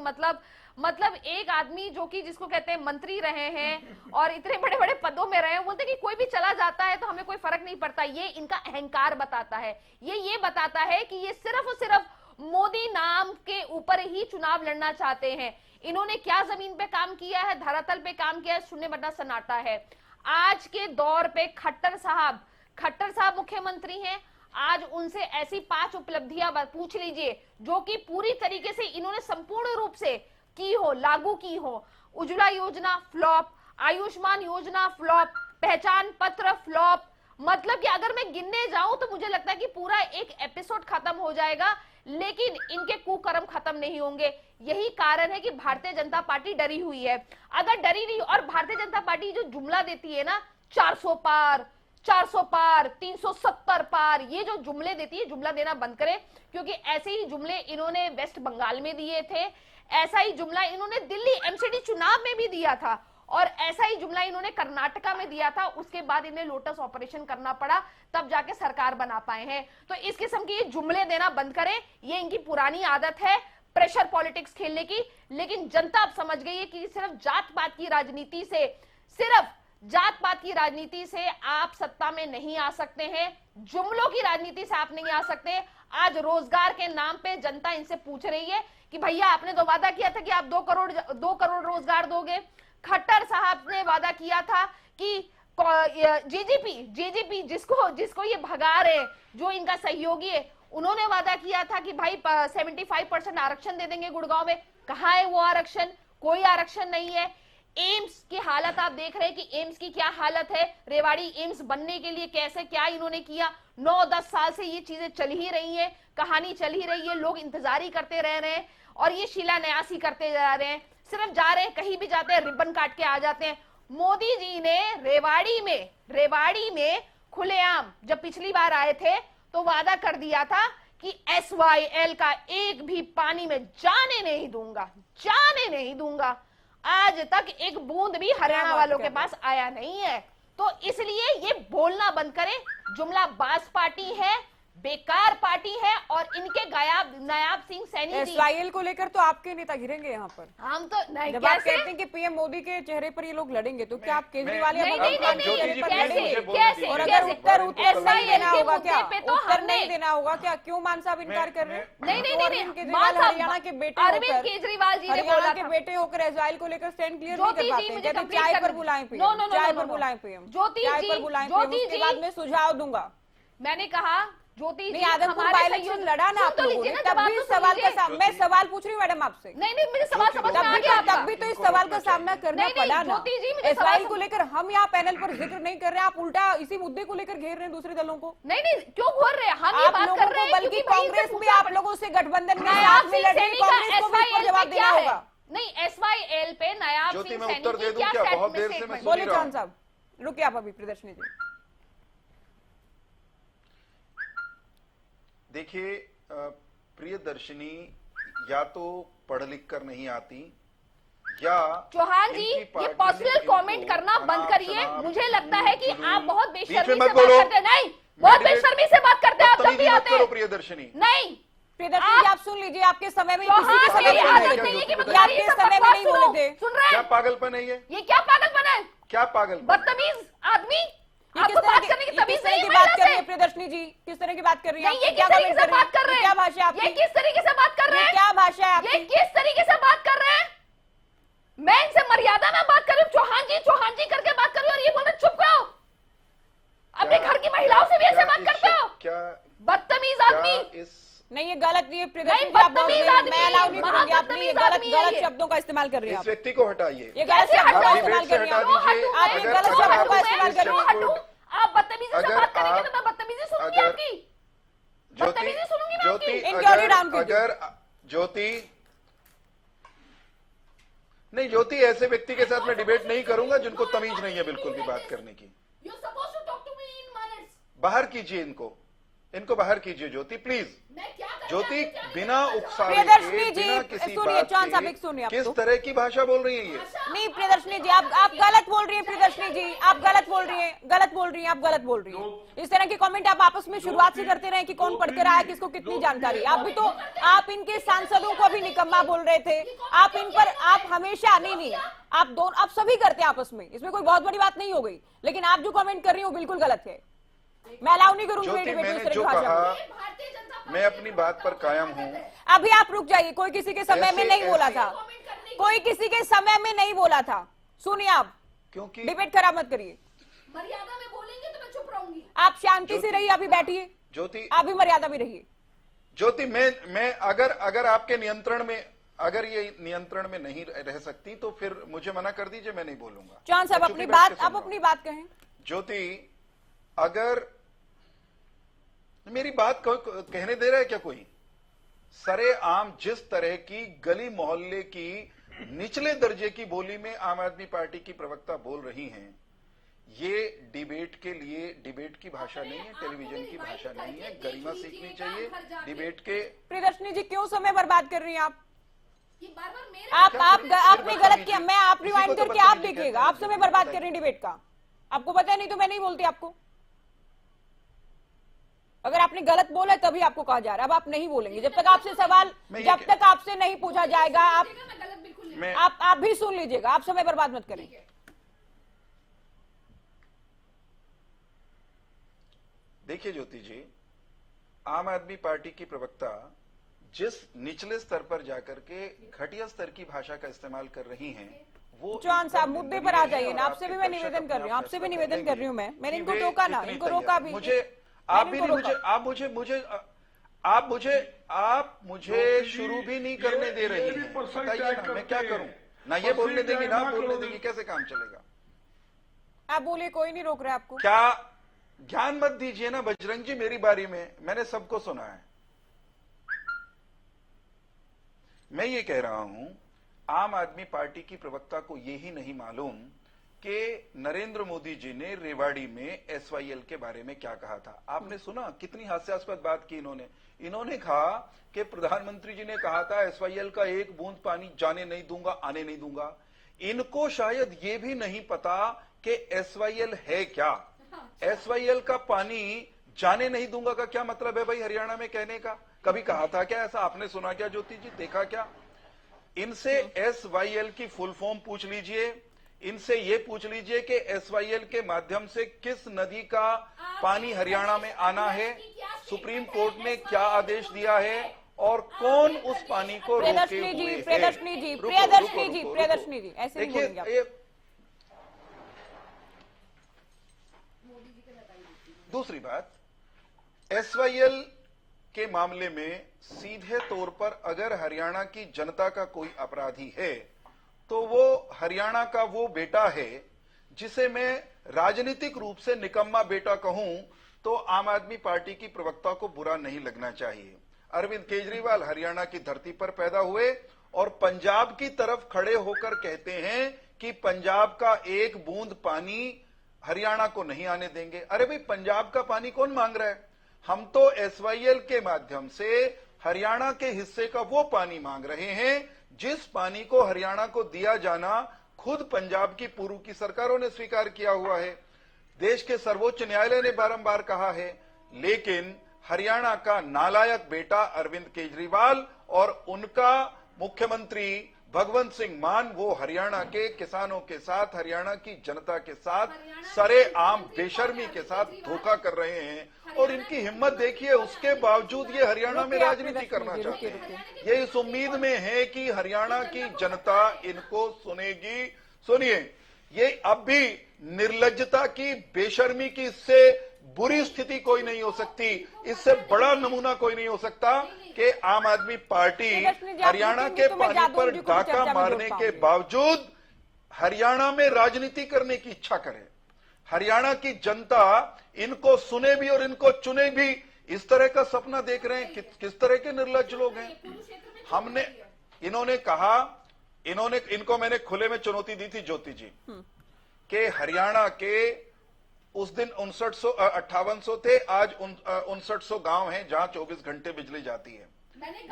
मतलब एक आदमी जो कि जिसको कहते हैं मंत्री रहे हैं और इतने बड़े बड़े पदों में रहे हैं, बोलते कि कोई भी चला जाता है तो हमें कोई फर्क नहीं पड़ता। ये इनका अहंकार बताता है। ये बताता है कि ये सिर्फ और सिर्फ मोदी नाम के ऊपर ही चुनाव लड़ना चाहते हैं। इन्होंने क्या जमीन पे काम किया है, धरातल पे काम किया है, सुनने बड़ा सन्नाटा है। आज के दौर पे खट्टर साहब मुख्यमंत्री हैं। आज उनसे ऐसी 5 उपलब्धियां पूछ लीजिए जो कि पूरी तरीके से इन्होंने संपूर्ण रूप से की हो, लागू की हो। उज्ज्वला योजना फ्लॉप, आयुष्मान योजना फ्लॉप, पहचान पत्र फ्लॉप। मतलब कि अगर मैं गिनने जाऊं तो मुझे लगता है कि पूरा एक एपिसोड खत्म हो जाएगा, लेकिन इनके कुकर्म खत्म नहीं होंगे। यही कारण है कि भारतीय जनता पार्टी डरी हुई है। अगर डरी नहीं, और भारतीय जनता पार्टी जो जुमला देती है ना, 400 पार 370 पार, ये जो जुमले देती है, जुमला देना बंद करें, क्योंकि ऐसे ही जुमले इन्होंने वेस्ट बंगाल में दिए थे, ऐसा ही जुमला इन्होंने दिल्ली एमसीडी चुनाव में भी दिया था, और ऐसा ही जुमला इन्होंने कर्नाटका में दिया था। उसके बाद इन्हें लोटस ऑपरेशन करना पड़ा, तब जाके सरकार बना पाए हैं। तो इस किस्म के ये जुमले देना बंद करें, ये इनकी पुरानी आदत है प्रेशर पॉलिटिक्स खेलने की। लेकिन जनता अब समझ गई है कि सिर्फ जात पात की राजनीति से आप सत्ता में नहीं आ सकते हैं, जुमलों की राजनीति से आप नहीं आ सकते। आज रोजगार के नाम पे जनता इनसे पूछ रही है कि भैया आपने तो वादा किया था कि आप 2 करोड़ रोजगार दोगे। खट्टर साहब ने वादा किया था कि जेजेपी जिसको ये भगा रहे, जो इनका सहयोगी है, उन्होंने वादा किया था कि भाई 75% आरक्षण दे देंगे गुड़गांव में। कहाँ है वो आरक्षण? कोई आरक्षण नहीं है। एम्स की हालत आप देख रहे हैं कि एम्स की क्या हालत है। रेवाड़ी एम्स बनने के लिए कैसे क्या इन्होंने किया। 9-10 साल से ये चीजें चल ही रही है, कहानी चल ही रही है, लोग इंतजार ही करते रह रहे हैं, और ये शिलान्यास ही करते जा रहे हैं। सिर्फ जा रहे हैं, कहीं भी जाते हैं रिबन काट के आ जाते हैं। मोदी जी ने रेवाड़ी में खुलेआम जब पिछली बार आए थे तो वादा कर दिया था कि SYL का एक भी पानी में जाने नहीं दूंगा। आज तक एक बूंद भी हरियाणा वालों के पास आया नहीं है। तो इसलिए ये बोलना बंद करें। जुमला बाज पार्टी है, बेकार पार्टी है, और इनके नायाब सिंह सैनी जी SYL को लेकर तो आपके नेता घिरेंगे यहाँ पर। हम तो नहीं, जब आप कहते हैं कि पीएम मोदी के चेहरे पर ये लोग लड़ेंगे, तो क्या आप केजरीवाल या मोदी के चेहरे पर लड़ेंगे? और अगर उत्तर नहीं देना होगा क्या? उत्तर नहीं देना होगा क्या? क्यों मान साहब इनकार कर रहे हैं? नहीं, केजरीवाल हरियाणा के बेटे होकर, अरविंद केजरीवाल जी ने हरियाणा बोला के था, बेटे होकर SYL को लेकर स्टैंड क्लियर नहीं कर पाते। कहते चाय पर बुलाएं पीएम, चाय पर बुलाएं पीएम, चाय पर बुलाएं पीएम, उसके बाद मैं सुझाव दूंगा। मैंने कहा ज्योति जी आदमपुर बाय इलेक्शन लड़ा ना आप लोगों ने, तब भी सवाल का मैं सवाल पूछ रही हूँ मैडम आपसे। नहीं, मुझे सवाल समझ में आ गया। तब भी तो इस सवाल का सामना करना पड़ा ना। SYL को लेकर हम यहाँ पैनल पर जिक्र नहीं कर रहे, आप उल्टा इसी मुद्दे को लेकर घेर रहे हैं दूसरे दलों को। नहीं, क्यों घूर रहे हैं? हम ये बात कर रहे हैं, बल्कि कांग्रेस भी आप लोगों से गठबंधन में साथ में लड़ेगी, कांग्रेस को भी इसको जवाब देना होगा। नहीं, SYL पे नायाब सिंह सैनी की क्या स्टेटमेंट? बोले चौहान साहब, रुकिए आप अभी प्रदर्शनी जी। देखिए, प्रियदर्शनी या तो पढ़ लिख कर नहीं आती, या चौहान जी ये पर्सनल कमेंट करना बंद करिए। मुझे लगता है कि आप बहुत बेशर्मी से बात करते हैं। नहीं, बहुत बेशर्मी से बात करते हैं आप, जब भी आते हैं। प्रियदर्शनी नहीं, प्रियदर्शनी जी आप सुन लीजिए, आपके समय में किसी के समय में आदत नहीं है कि मैं तुम्हारी आपके सब समय में बकवास नहीं बोले थे। सुन रहे क्या हैं? पागलपन है ये? क्या पागलपन है? क्या पागलपन? बदतमीज आदमी। किस आपको तरह बात करने की तमीज नहीं है बात कर रही है महिला से? प्रियदर्शनी जी? किस तरह की बात कर रही है? नहीं, ये किस तरीके से बात कर रहे हैं? क्या भाषा आपकी? ये किस तरीके से बात कर रहे हैं? क्या भाषा है ये आपकी? किस तरीके से बात कर रहे हैं? मैं इनसे मर्यादा में बात कर रही हूँ, चौहान जी करके बात कर रही हूँ, और ये बोल रहे चुप रहो। अपने घर की महिलाओं से भी ऐसे बात करते हो? क्या बदतमीज आदमी। नहीं, ये गलत नहीं है प्रियदर्शनी नहीं, जी, आप बदतमीज बहुत- आदमी मैं अलाउ नहीं करूंगी। आप बदतमीज ये आदमी है गलत ये। शब्दों का इस्तेमाल कर रही हैं इस आप। व्यक्ति को हटाइए। ये गलत कैसे शब्दों का हटाऊं? इस्तेमाल कर रही हैं हटा आप। दीजिए। आप ये अगर- गलत अगर शब्दों का आप इस्तेमाल कर रही हैं। हटूं? आप बदतमीजी से बात करेंगे तो मैं बदतमीजी सुनूंगी आपकी। बदतमीजी सुनूंगी मैं आपकी। इंक्वायरी डाउन कीजिए। अगर ज्योति ऐसे व्यक्ति के साथ मैं डिबेट नहीं करूंगा जिनको तमीज नहीं है बिल्कुल भी बात करने की। You're supposed to talk to me in manners. बाहर कीजिए इनको बाहर कीजिए ज्योति, प्लीज। मैं क्या ज्योति बिना उकसावे प्रियदर्शनी के, जी, बिना किसी सुनिए, बात चौहान साहब, के एक सुनिए आप किस तो। तरह की भाषा बोल रही है ये? नहीं प्रियदर्शनी जी, आप गलत बोल रही हैं। प्रियदर्शनी जी, आप गलत बोल रही हैं, गलत बोल रही हैं, आप गलत बोल रही हैं। इस तरह के कमेंट आप आपस में शुरुआत से करते रहे कि कौन पढ़कर आया, किसको कितनी जानकारी। आप भी तो, आप इनके सांसदों को भी निकम्मा बोल रहे थे। आप इन पर, आप हमेशा, नहीं, आप दोनों, आप सभी करते हैं आपस में, इसमें कोई बहुत बड़ी बात नहीं हो गई। लेकिन आप जो कमेंट कर रही हो बिल्कुल गलत है। मैं अलाउ नहीं करूंगी ज्योति, डिबेट में इस मैंने तरह की जो भाषा कहा, में। मैं अपनी बात पर कायम हूं। अभी आप रुक जाइए, कोई किसी के समय में नहीं बोला था, कोई किसी के समय में नहीं बोला था। सुनिए आप, क्योंकि डिबेट खराब मत करिए। मर्यादा में बोलेंगे तो मैं चुप रहूंगी। आप शांति से रहिए, अभी बैठिए। ज्योति, आप भी मर्यादा में रहिए। ज्योति, मैं अगर आपके नियंत्रण में, अगर ये नियंत्रण में नहीं रह सकती तो फिर मुझे मना कर दीजिए, मैं नहीं बोलूंगा। चौहान साहब, मैं अपनी चुप्पी बैठ बात, के सुन आप रहा हूं। अपनी बात कहें। ज्योति, अगर मेरी बात कहने दे रहा है क्या कोई? सरेआम जिस तरह की गली मोहल्ले की निचले दर्जे की बोली में आम आदमी पार्टी की प्रवक्ता बोल रही हैं, ये डिबेट के लिए डिबेट की भाषा नहीं है, टेलीविजन की भाषा नहीं है। गरिमा सीखनी चाहिए डिबेट के। प्रियदर्शनी जी, क्यों समय बर्बाद कर रही हैं आप? बार-बार मेरे आपने गलत किया। मैं आप रिवाइंड करके आप देखिएगा, आप समय बर्बाद कर रही हैं डिबेट का। आपको पता है, नहीं तो मैं नहीं बोलती आपको। अगर आपने गलत बोला है तभी आपको कहा जा रहा है। अब आप नहीं बोलेंगे जब तक आपसे सवाल, जब तक आपसे नहीं पूछा जाएगा। आप भी सुन लीजिएगा, आप समय बर्बाद मत करें। देखिए ज्योति जी, आम आदमी पार्टी की प्रवक्ता जिस निचले स्तर पर जाकर के घटिया स्तर की भाषा का इस्तेमाल कर रही हैं, वो चौहान साहब, मुद्दे पर आ जाइए ना। आपसे भी मैं निवेदन कर रही हूँ, आपसे भी निवेदन कर रही हूँ। मैंने इनको टोका ना, इनको रोका भी। आप मुझे शुरू भी नहीं करने दे रही हैं। बताइए ना, मैं क्या करूं? ना ये बोलने देंगी, ना बोलने देंगी, कैसे काम चलेगा? आप बोलिए, कोई नहीं रोक रहा आपको। क्या ज्ञान मत दीजिए ना बजरंग जी मेरी बारी में, मैंने सबको सुना है। मैं ये कह रहा हूं, आम आदमी पार्टी की प्रवक्ता को यही नहीं मालूम कि नरेंद्र मोदी जी ने रेवाड़ी में एसवाईएल के बारे में क्या कहा था। आपने सुना कितनी हास्यास्पद बात की इन्होंने कहा कि प्रधानमंत्री जी ने कहा था एसवाईएल का एक बूंद पानी जाने नहीं दूंगा, आने नहीं दूंगा। इनको शायद ये भी नहीं पता कि एसवाईएल है क्या। एसवाईएल का पानी जाने नहीं दूंगा का क्या मतलब है भाई हरियाणा में कहने का? कभी कहा था क्या ऐसा? आपने सुना क्या ज्योति जी? देखा क्या? इनसे एसवाईएल की फुल फॉर्म पूछ लीजिए, इनसे ये पूछ लीजिए कि एसवाईएल के माध्यम से किस नदी का पानी हरियाणा में आना है, सुप्रीम कोर्ट ने क्या आदेश दिया है और कौन उस पानी को रोके हुए है। प्रियदर्शनी जी, ऐसे नहीं बोलेंगे आप। दूसरी बात, एसवाईएल के मामले में सीधे तौर पर अगर हरियाणा की जनता का कोई अपराधी है तो वो हरियाणा का वो बेटा है जिसे मैं राजनीतिक रूप से निकम्मा बेटा कहूं तो आम आदमी पार्टी की प्रवक्ता को बुरा नहीं लगना चाहिए। अरविंद केजरीवाल हरियाणा की धरती पर पैदा हुए और पंजाब की तरफ खड़े होकर कहते हैं कि पंजाब का एक बूंद पानी हरियाणा को नहीं आने देंगे। अरे भाई, पंजाब का पानी कौन मांग रहा है? हम तो एसवाईएल के माध्यम से हरियाणा के हिस्से का वो पानी मांग रहे हैं जिस पानी को हरियाणा को दिया जाना खुद पंजाब की पूर्व की सरकारों ने स्वीकार किया हुआ है, देश के सर्वोच्च न्यायालय ने बारंबार कहा है। लेकिन हरियाणा का नालायक बेटा अरविंद केजरीवाल और उनका मुख्यमंत्री भगवंत सिंह मान वो हरियाणा के किसानों के साथ, हरियाणा की जनता के साथ सरेआम बेशर्मी के साथ धोखा कर रहे हैं और इनकी हिम्मत देखिए, उसके बावजूद ये हरियाणा में राजनीति करना चाहते हैं। ये इस उम्मीद में है कि हरियाणा की जनता इनको सुनेगी। सुनिए, ये अब भी निर्लज्जता की, बेशर्मी की इससे बुरी स्थिति कोई नहीं हो सकती, इससे बड़ा नमूना कोई नहीं हो सकता कि आम आदमी पार्टी हरियाणा के पानी पर डाका मारने के बावजूद हरियाणा में राजनीति करने की इच्छा करे। हरियाणा की जनता इनको सुने भी और इनको चुने भी, इस तरह का सपना देख रहे हैं। किस तरह के निर्लज्ज लोग हैं। इनको मैंने खुले में चुनौती दी थी ज्योति जी कि हरियाणा के उस दिन 5800 थे, आज 5900 गांव हैं जहां 24 घंटे बिजली जाती है।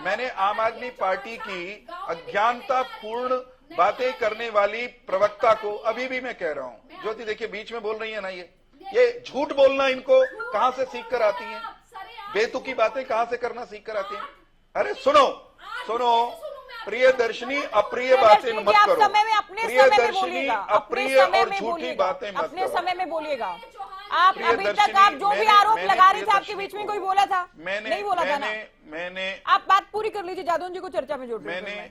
मैंने आम आदमी पार्टी की अज्ञानतापूर्ण बातें करने वाली प्रवक्ता को अभी भी मैं कह रहा हूं, ज्योति देखिए बीच में बोल रही है ना, ये झूठ बोलना इनको कहां से सीख कर आती है, बेतुकी बातें कहां से करना सीख कर आती है। अरे सुनो प्रियदर्शनी, अप्रिय बातें मत करो, प्रियदर्शनी अप्रिय और झूठी बातें मत अपने करो। समय में बोलिएगा। आप अभी तक आप जो भी आरोप लगा रहे थे आपके बीच में कोई बोला था? नहीं बोला था ना? मैंने आप बात पूरी कर लीजिए, जादौन जी को चर्चा में जोड़ लीजिए।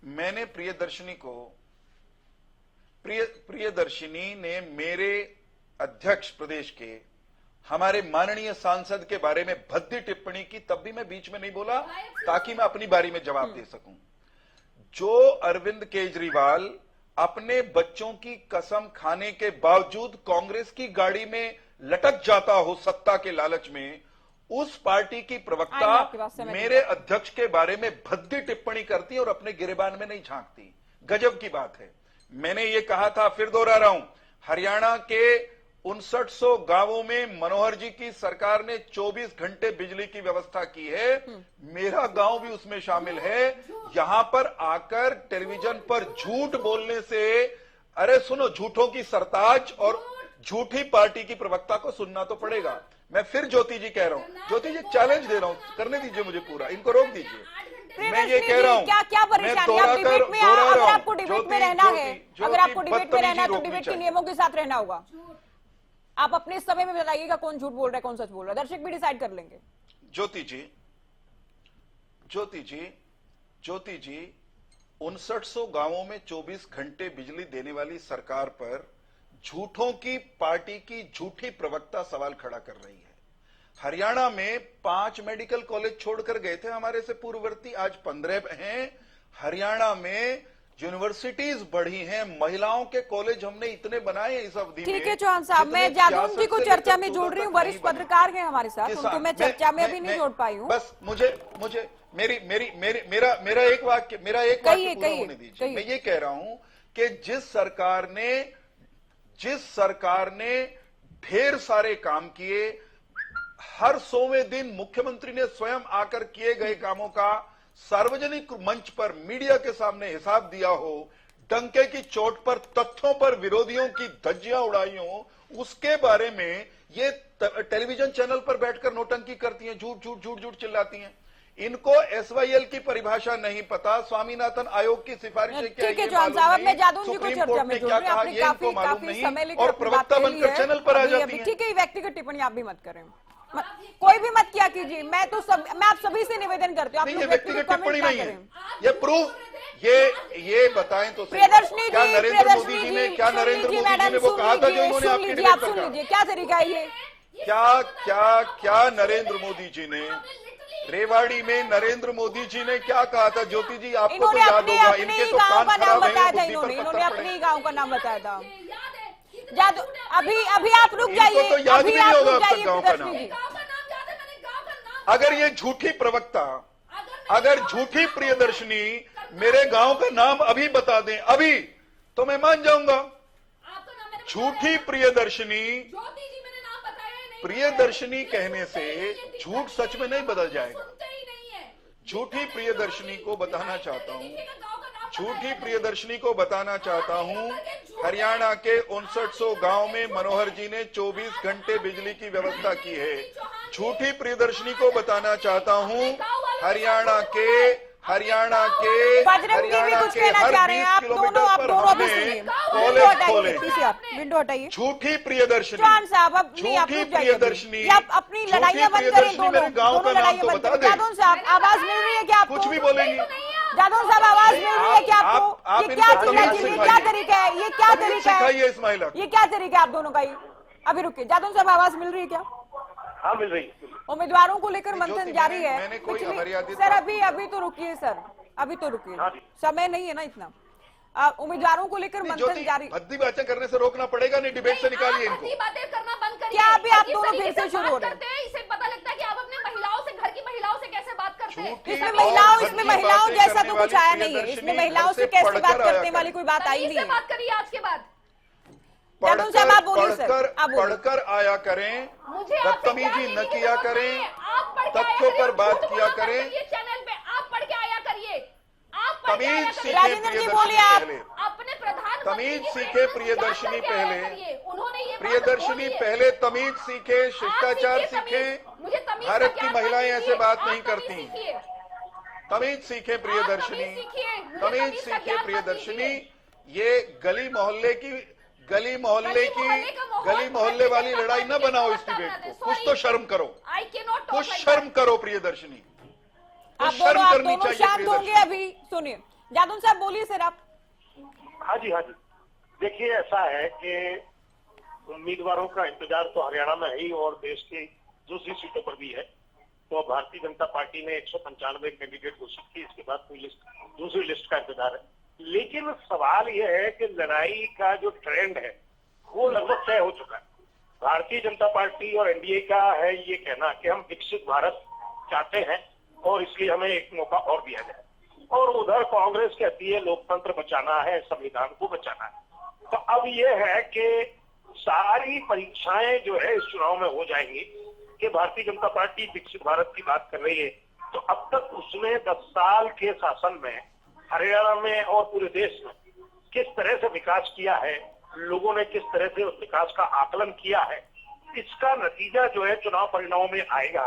मैंने प्रियदर्शनी ने मेरे अध्यक्ष प्रदेश के हमारे माननीय सांसद के बारे में भद्दी टिप्पणी की, तब भी मैं बीच में नहीं बोला ताकि मैं अपनी बारी में जवाब दे सकूं। जो अरविंद केजरीवाल अपने बच्चों की कसम खाने के बावजूद कांग्रेस की गाड़ी में लटक जाता हो सत्ता के लालच में, उस पार्टी की प्रवक्ता मेरे अध्यक्ष के बारे में भद्दी टिप्पणी करती और अपने गिरेबान में नहीं झांकती। गजब की बात है। मैंने ये कहा था, फिर दोहरा रहा हूं, हरियाणा के 5900 गांवों में मनोहर जी की सरकार ने 24 घंटे बिजली की व्यवस्था की है, मेरा गांव भी उसमें शामिल है। यहां पर आकर टेलीविजन पर झूठ बोलने से, अरे सुनो, झूठों की सरताज और झूठी पार्टी की प्रवक्ता को सुनना तो पड़ेगा। मैं फिर ज्योति जी कह रहा हूं, ज्योति जी चैलेंज दे रहा हूं, करने दीजिए मुझे पूरा, इनको रोक दीजिए। मैं ये कह रहा हूं, क्या परेशानी? आप डिबेट में, अगर आपको डिबेट में रहना है, अगर आपको डिबेट में रहना है तो डिबेट के नियमों के साथ रहना होगा। आप अपने समय में बताइएगा कौन झूठ बोल रहा है कौन सच बोल रहा है, दर्शक भी डिसाइड कर लेंगे। ज्योति जी 5900 गांवों में 24 घंटे बिजली देने वाली सरकार पर झूठों की पार्टी की झूठी प्रवक्ता सवाल खड़ा कर रही है। हरियाणा में 5 मेडिकल कॉलेज छोड़कर गए थे हमारे से पूर्ववर्ती, आज 15 हैं। हरियाणा में यूनिवर्सिटीज बढ़ी हैं, महिलाओं के कॉलेज हमने इतने बनाए इस अवधि में। ठीक है चौहान साहब, मैं जादौन जी को चर्चा में जोड़ रही हूँ, वरिष्ठ पत्रकार हैं हमारे साथ, उनको मैं चर्चा में अभी नहीं जोड़ पाई हूँ। बस मुझे मेरा एक वाक्य पूरा होने दीजिए। मैं ये कह रहा हूं कि जिस सरकार ने ढेर सारे काम किए, हर 100वें दिन मुख्यमंत्री ने स्वयं आकर किए गए कामों का सार्वजनिक मंच पर मीडिया के सामने हिसाब दिया हो, डंके की चोट पर तथ्यों पर विरोधियों की धज्जियां उड़ाई हो, उसके बारे में ये टेलीविजन चैनल पर बैठकर नौटंकी करती हैं, झूठ चिल्लाती हैं। इनको एसवाईएल की परिभाषा नहीं पता, स्वामीनाथन आयोग की सिफारिशें क्या है मालूम नहीं, सुप्रीम कोर्ट ने क्या कहा ये इनको मालूम नहीं, और प्रवक्ता बनकर चैनल पर आ जाती है। ठीक है, व्यक्तिगत टिप्पणी आप भी मत करें, कोई भी मत किया कीजिए। मैं आप सभी से निवेदन करती हूँ, ये व्यक्तिगत टिप्पणी नहीं है, ये प्रूफ, ये बताएं तो प्रियदर्शनी क्या नरेंद्र मोदी जी ने वो कहा था जो इन्होंने आपकी डिबेट पर कहा? क्या तरीका है ये? क्या नरेंद्र मोदी जी ने रेवाड़ी में नरेंद्र मोदी जी ने क्या कहा था? ज्योति जी आपको तो याद होगा, इनके तो कान खराब है, इन्होंने अपने गांव का नाम बताया था। अभी आप रुक जाइए, तो याद भी नहीं होगा अब तक गांव का नाम। अगर ये झूठी प्रवक्ता, अगर झूठी प्रियदर्शनी मेरे गांव का नाम अभी बता दें, अभी, तो मैं मान जाऊंगा। झूठी प्रियदर्शनी कहने से झूठ सच में नहीं बदल जाएगा। झूठी प्रियदर्शनी को बताना चाहता हूं, हरियाणा के 5900 गांव में मनोहर जी ने 24 घंटे बिजली की व्यवस्था की है। झूठी प्रियदर्शनी को बताना चाहता हूं, हरियाणा के हर 20 किलोमीटर पर हमने कॉलेज खोले। विंडो हटाइए। झूठी प्रियदर्शनी, अपनी लड़ाइयां बंद करें, मेरे गांव का नाम तो बता दें। जादौन साहब आवाज मिल रही है क्या आपको? कुछ भी बोलेंगी जादौन साहब, आवाज मिल रही है क्या आपको? ये क्या तरीका है? ये क्या तरीका है? इस महिला ये क्या तरीका है आप दोनों का? ये अभी रुकिए, जादौन साहब आवाज मिल रही है क्या? हाँ मिल रही है। उम्मीदवारों को लेकर मंथन जारी है। मैंने कोई अमर्यादित सर अभी तो रुकिए सर, अभी तो रुकिए, समय नहीं है ना इतना। उम्मीदवारों को लेकर मंथन जारी। भद्दी बातें करने से रोकना पड़ेगा, नहीं डिबेट से निकालिए इनको। बातें करना बंद करिए। क्या अभी आप दोनों फिर से शुरू हो रहे हैं? इससे पता लगता है कि आप अपने महिलाओं से, घर की महिलाओं से कैसे बात करते हैं। इसमें महिलाओं जैसा तो कुछ आया नहीं है। इसमें महिलाओं से कैसे बात करने वाली कोई बात आई नहीं है। बात करिए आज के बाद। पढ़कर आया करें, बदतमीजी न किया करें, तथ्यों पर बात किया करें। ये चैनल पे पर क्या तमीज आया सीखे राजेंद्र जी, बोलिए आप। पहले अपने प्रधानमंत्री तमीज की सीखे प्रेम को प्रियदर्शनी उजागर क्या पहले। आया करिए। उन्होंने ये बात प्रियदर्शनी बोली है। पहले तमीज सीखे, आप शिष्टाचार सीखिए सीखे। तमीज। मुझे तमीज का भारत की ज्ञान महिलाएं मत ऐसे दीजिए। बात आप नहीं तमीज करती। सीखिए। तमीज सीखे प्रियदर्शनी, आप तमीज सीखिए। मुझे तमीज तमीज का सीखे ज्ञान मत प्रियदर्शनी। दीजिए। ये गली मोहल्ले वाली लड़ाई न बनाओ इस डिबेट को। कुछ तो शर्म करो, आई कैन नॉट कुछ शर्म करो प्रियदर्शनी। आप शर्म दोनों करनी चाहिए शांत होंगे प्रियदर्शनी। अभी। सुनिए जादून साहब, बोलिए सर आप। हाँ जी। देखिए, ऐसा है कि उम्मीदवारों का इंतजार तो हरियाणा में है ही और देश की दूसरी सीटों पर भी है। तो भारतीय जनता पार्टी ने 195 कैंडिडेट घोषित की, इसके बाद कोई दूसरी लिस्ट का इंतजार है। लेकिन सवाल यह है कि लड़ाई का जो ट्रेंड है वो लगभग तय हो चुका है। भारतीय जनता पार्टी और एनडीए का है ये कहना कि हम विकसित भारत चाहते हैं और इसलिए हमें एक मौका और दिया जाए, और उधर कांग्रेस कहती है लोकतंत्र बचाना है, संविधान को बचाना है। तो अब यह है कि सारी परीक्षाएं जो है इस चुनाव में हो जाएंगी कि भारतीय जनता पार्टी विकसित भारत की बात कर रही है, तो अब तक उसने 10 साल के शासन में हरियाणा में और पूरे देश में किस तरह से विकास किया है, लोगों ने किस तरह से उस विकास का आकलन किया है, इसका नतीजा जो है चुनाव परिणामों में आएगा।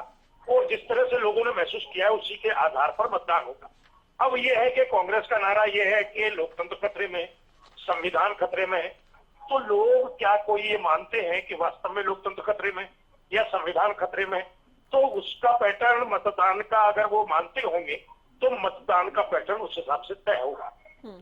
और जिस तरह से लोगों ने महसूस किया है उसी के आधार पर मतदान होगा। अब यह है कि कांग्रेस का नारा यह है कि लोकतंत्र खतरे में, संविधान खतरे में है। तो लोग क्या कोई ये मानते हैं कि वास्तव में लोकतंत्र खतरे में या संविधान खतरे में? तो उसका पैटर्न मतदान का अगर वो मानते होंगे तो मतदान का पैटर्न उस हिसाब से तय होगा।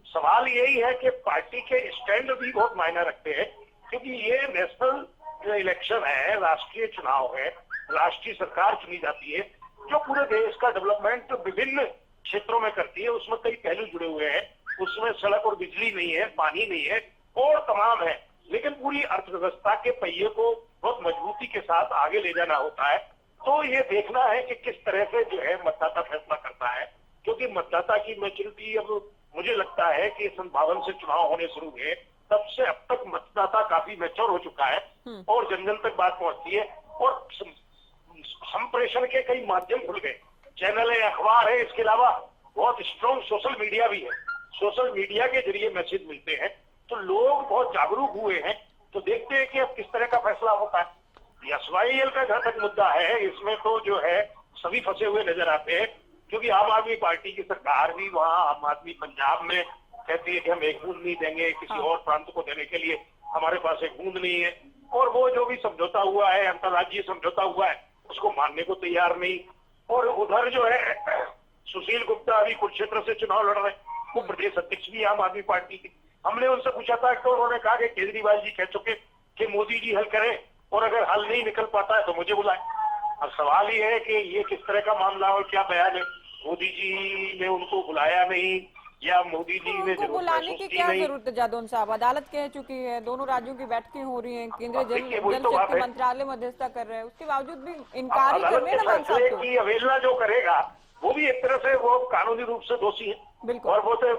सवाल यही है कि पार्टी के स्टैंड भी बहुत मायने रखते हैं, क्योंकि ये नेशनल इलेक्शन है, राष्ट्रीय चुनाव है, राष्ट्रीय सरकार चुनी जाती है जो पूरे देश का डेवलपमेंट विभिन्न क्षेत्रों में करती है। उसमें कई पहलू जुड़े हुए हैं, उसमें सड़क और बिजली नहीं है, पानी नहीं है और तमाम है, लेकिन पूरी अर्थव्यवस्था के पहिए को बहुत मजबूती के साथ आगे ले जाना होता है। तो ये देखना है कि किस तरह से जो है मतदाता फैसला करता है, क्योंकि मतदाता की मैच्योरिटी अब मुझे लगता है कि 57 से चुनाव होने शुरू हुए तब से अब तक मतदाता काफी मैच्योर हो चुका है और जन जन तक बात पहुंचती है और संप्रेषण के कई माध्यम खुल गए, चैनल है, अखबार है, इसके अलावा बहुत स्ट्रॉन्ग सोशल मीडिया भी है। सोशल मीडिया के जरिए मैसेज मिलते हैं तो लोग बहुत जागरूक हुए हैं। तो देखते हैं कि अब किस तरह का फैसला होता है। एसवाईएल का जहां तक मुद्दा है, इसमें तो जो है सभी फंसे हुए नजर आते हैं, क्योंकि आम आदमी पार्टी की सरकार भी वहाँ आम आदमी पंजाब में कहती है कि हम एक बूंद नहीं देंगे किसी और प्रांत को देने के लिए, हमारे पास एक बूंद नहीं है। और वो जो भी समझौता हुआ है, अंतर्राज्यीय समझौता हुआ है, उसको मानने को तैयार नहीं। और उधर जो है सुशील गुप्ता अभी कुरुक्षेत्र से चुनाव लड़ रहे हैं, वो प्रदेश अध्यक्ष भी आम आदमी पार्टी के। हमने उनसे पूछा था तो उन्होंने कहा कि केजरीवाल जी कह चुके कि मोदी जी हल करें और अगर हल नहीं निकल पाता है तो मुझे बुलाएं। अब सवाल ये है कि ये किस तरह का मामला और क्या बयान है, मोदी जी ने उनको बुलाया नहीं या मोदी जी ने उनको बुलाने की क्या जरूरत है जादौन साहब? अदालत कह चुकी है, दोनों राज्यों की बैठकें हो रही हैं, केंद्रीय जल शक्ति मंत्रालय मध्यस्थता कर रहे हैं, उसके बावजूद भी इनकार ही कर रहे हैं ना फैसले की अवहेलना जो करेगा वो भी एक तरह से वो कानूनी रूप से दोषी है। बिल्कुल। और वो तो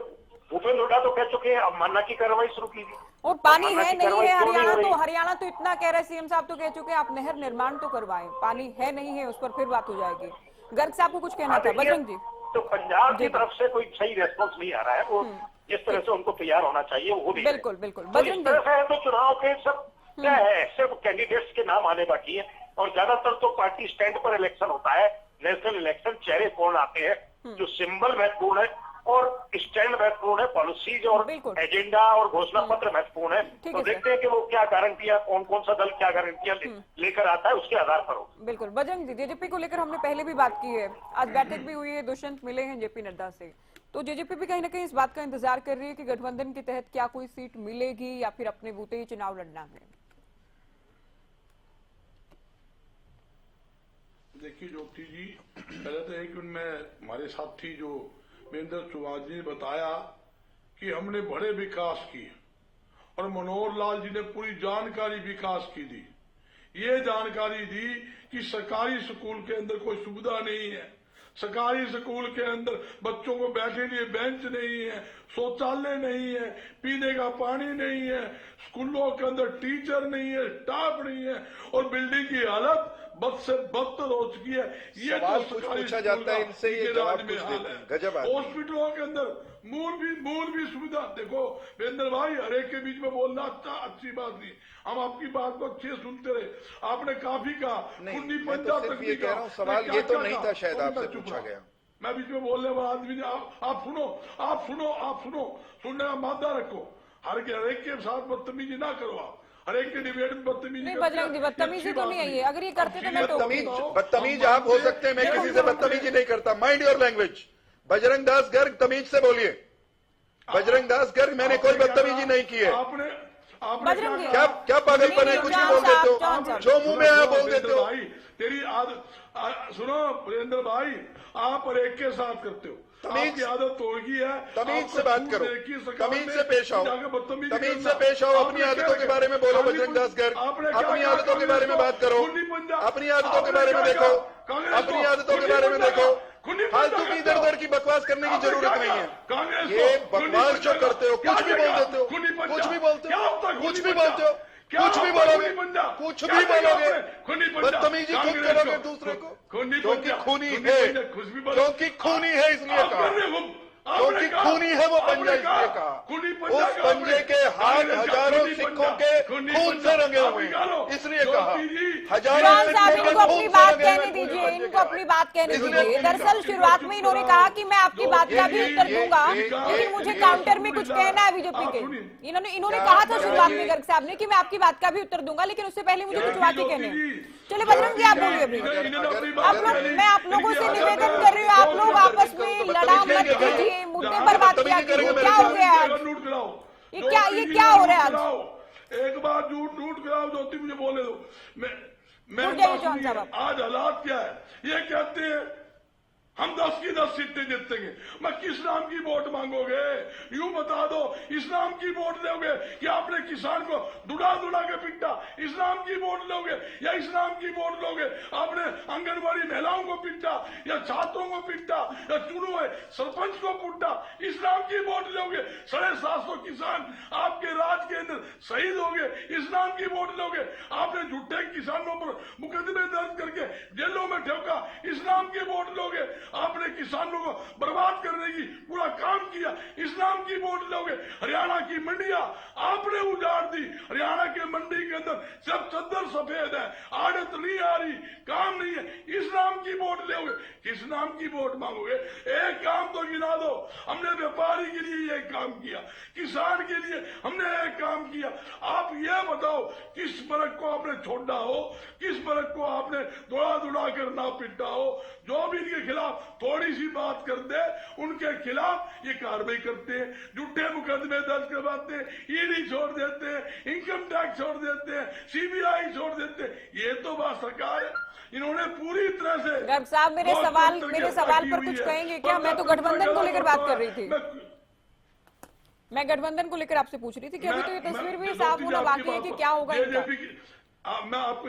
भूपेंद्र हुड्डा तो कह चुके हैं, अब मानना की कार्रवाई शुरू की थी। और पानी है नहीं है हरियाणा तो इतना कह रहे हैं, सीएम साहब तो कह चुके हैं आप नहर निर्माण तो करवाएं, पानी है नहीं है उस पर फिर बात हो जाएगी। गर्ग साहब को कुछ कहना था? बजरंग जी। तो पंजाब की तरफ से कोई सही रेस्पॉन्स नहीं आ रहा है, वो जिस तरह से उनको तैयार होना चाहिए वो भी बिल्कुल बिल्कुल। इस तरह से तो चुनाव के सब क्या है, सिर्फ कैंडिडेट्स के नाम आने बाकी है और ज्यादातर तो पार्टी स्टैंड पर इलेक्शन होता है। नेशनल इलेक्शन चेहरे कौन आते हैं, जो सिंबल महत्वपूर्ण है और स्टैंड महत्वपूर्ण है, पॉलिसीज और एजेंडा और घोषणा पत्र महत्वपूर्ण है। तो देखते हैं कि वो क्या गारंटियां, कौन कौन सा दल क्या गारंटियां लेकर आता है, उसके आधार पर हो। बिल्कुल। बजरंग जी, जेजेपी को लेकर हमने पहले भी बात की है, आज बैठक भी हुई है, दुष्यंत मिले हैं जेपी नड्डा से, तो जेजेपी भी कहीं ना कहीं इस बात का इंतजार कर रही है कि गठबंधन के तहत क्या कोई सीट मिलेगी या फिर अपने बूते ही चुनाव लड़ना है। देखिए ज्योति जी, पहले तो है कि उनमें हमारे साथी जो महेंद्र सुभाष जी ने बताया कि हमने बड़े विकास किए और मनोहर लाल जी ने पूरी जानकारी विकास की दी। ये जानकारी दी कि सरकारी स्कूल के अंदर कोई सुविधा नहीं है, सरकारी स्कूल के अंदर बच्चों को बैठने के लिए बेंच नहीं है, शौचालय नहीं है, पीने का पानी नहीं है, स्कूलों के अंदर टीचर नहीं है, स्टाफ नहीं है और बिल्डिंग की हालत बद से बदतर हो चुकी है। ये सवाल तो कुछ सरकारी पूछा स्कूल जाता है का इनसे, ये इनके जवाब राज्य में कुछ हाल देते है। हैं। गजब आदमी। हॉस्पिटलों के अंदर मूल भी सुविधा देखो वीरेंद्र भाई, हर एक के बीच में बोलना अच्छी बात नहीं, हम आपकी बात को अच्छे सुनते रहे, आपने काफी कहा, नहीं, कुंडी मैं पंजा तो तक सिर्फ भी ये कह कहा। रहा हूँ, सवाल मैं ये तो क्या नहीं कहा? था शायद मैं आपसे चुप पूछा रहा। गया। मैं बीच में बोलने वाला आदमी नहीं, आप सुनो, सुनने का मादा रखो, हर एक के साथ बदतमीजी ना करो, आप हर एक के डिबेट में बदतमीजी नहीं करते बजरंग जी, हैं, बदतमीजी ये तो अच्छी नहीं बात है ये, अगर ये करते तो मैं बदतमीज आप हो सकते हैं, मैं किसी से बदतमीजी नहीं करता। Mind your language. Bajrang Das Garg, तमीज से बोलिए। बजरंग दास गर्ग, मैंने कोई बदतमीजी नहीं की है। आपने बजरंग जी, क्या पागलपन है, कुछ भी बोल देते हो, जो मुंह में आया बोल देते हो। भाई तेरी सुनो वीरेंद्र भाई, आप हर एक के साथ करते हो, आपकी आदत होगी है, तमीज से बात करो, तमीज से पेश आओ, तमीज से पेश आओ। अपनी आदतों के बारे में बोलो बजरंग दास गर्ग, अपनी आदतों के बारे में बात करो, अपनी आदतों के बारे में देखो, अपनी आदतों के बारे में देखो। फालतू की इधर उधर की बकवास करने की जरूरत नहीं है। ये बकवास जो करते हो, कुछ भी बोल देते हो, कुछ भी बोलते हो, कुछ भी बोलते हो, कुछ भी बोलोगे, कुछ भी बोलोगे, बदतमीजी खुद करोगे दूसरे को, क्योंकि खूनी है, क्योंकि खूनी है इसलिए कहा, क्योंकि खूनी है वो पंजा इसलिए कहा। उस पंजे के हाथ हजारों सिखों के खून से रंगे हुए हैं इसलिए कहा। हजारों इनको अपनी बात कहने दीजिए, इनको अपनी बात कहने दीजिए। दरअसल शुरुआत में इन्होंने कहा कि मैं आपकी बात का भी उत्तर दूंगा, लेकिन मुझे काउंटर में कुछ कहना है बीजेपी के। इन्होंने कहा था शुरुआत में गर्ग साहब ने कि मैं आपकी बात का भी उत्तर दूंगा, लेकिन उससे पहले मुझे कुछ बातें कहने हैं। चलिए बजरंग जी, आप बोलिए अभी। मैं आप लोगों से निवेदन कर रही हूँ, आप लोग आपस में लड़ा मत कीजिए, मुद्दे पर बात किया कीजिए। क्या हो गया आज? ये क्या हो रहा है आज? एक बार झूठ गिराओ, ज्योति मुझे बोले दो। मैं आज हालात क्या है, ये कहते हैं हम 10 की 10 सीटें जीतेंगे। मैं किस नाम की वोट मांगोगे? यूं बता दो, इस नाम की वोट दोगे कि आपने किसान को दुड़ा के पिटा, इस नाम की वोट लोगे या इस नाम की वोट लोगे आपने आंगनबाड़ी महिलाओं को पिटा या छात्रों को पिटा या चुनो है सरपंच को पिटा, इस नाम की वोट लोगे? 750 किसान आपके राज के अंदर शहीद हो गए, इस नाम की वोट लोगे? आपने झूठे किसानों पर मुकदमे दर्ज करके जेलों में ठोका, इस नाम की वोट लोगे? आपने किसानों को बर्बाद करने की पूरा काम किया, इस नाम की वोट लोगे? हरियाणा की मंडियां आपने उजाड़ दी, हरियाणा के मंडी के अंदर सब चद्दर सफेद है, आड़त नहीं आ रही, काम नहीं है, इस नाम की वोट लोगे? किस नाम की वोट मांगोगे? एक काम तो गिना दो, हमने व्यापारी के लिए एक काम किया, किसान के लिए हमने एक काम किया। आप ये बताओ किस वर्ग को आपने छोड़ा हो, किस वर्ग को आपने दौड़ा कर ना पिटा हो? जो भी इनके खिलाफ थोड़ी सी बात कर दे, उनके खिलाफ ये कार्रवाई करते हैं, झूठे मुकदमे दर्ज करवाते हैं, ईडी छोड़ देते हैं, इनकम टैक्स छोड़ देते हैं, सीबीआई छोड़ देते हैं। ये तो बात सरकार है, इन्होंने पूरी तरह से। गर्ग साहब मेरे सवाल पर कुछ कहेंगे क्या? मैं तो गठबंधन को लेकर बात कर रही थी, मैं गठबंधन को लेकर आपसे पूछ रही थी कि अभी तो ये तस्वीर भी साफ होना बाकी है कि क्या होगा इनका। मैं आपको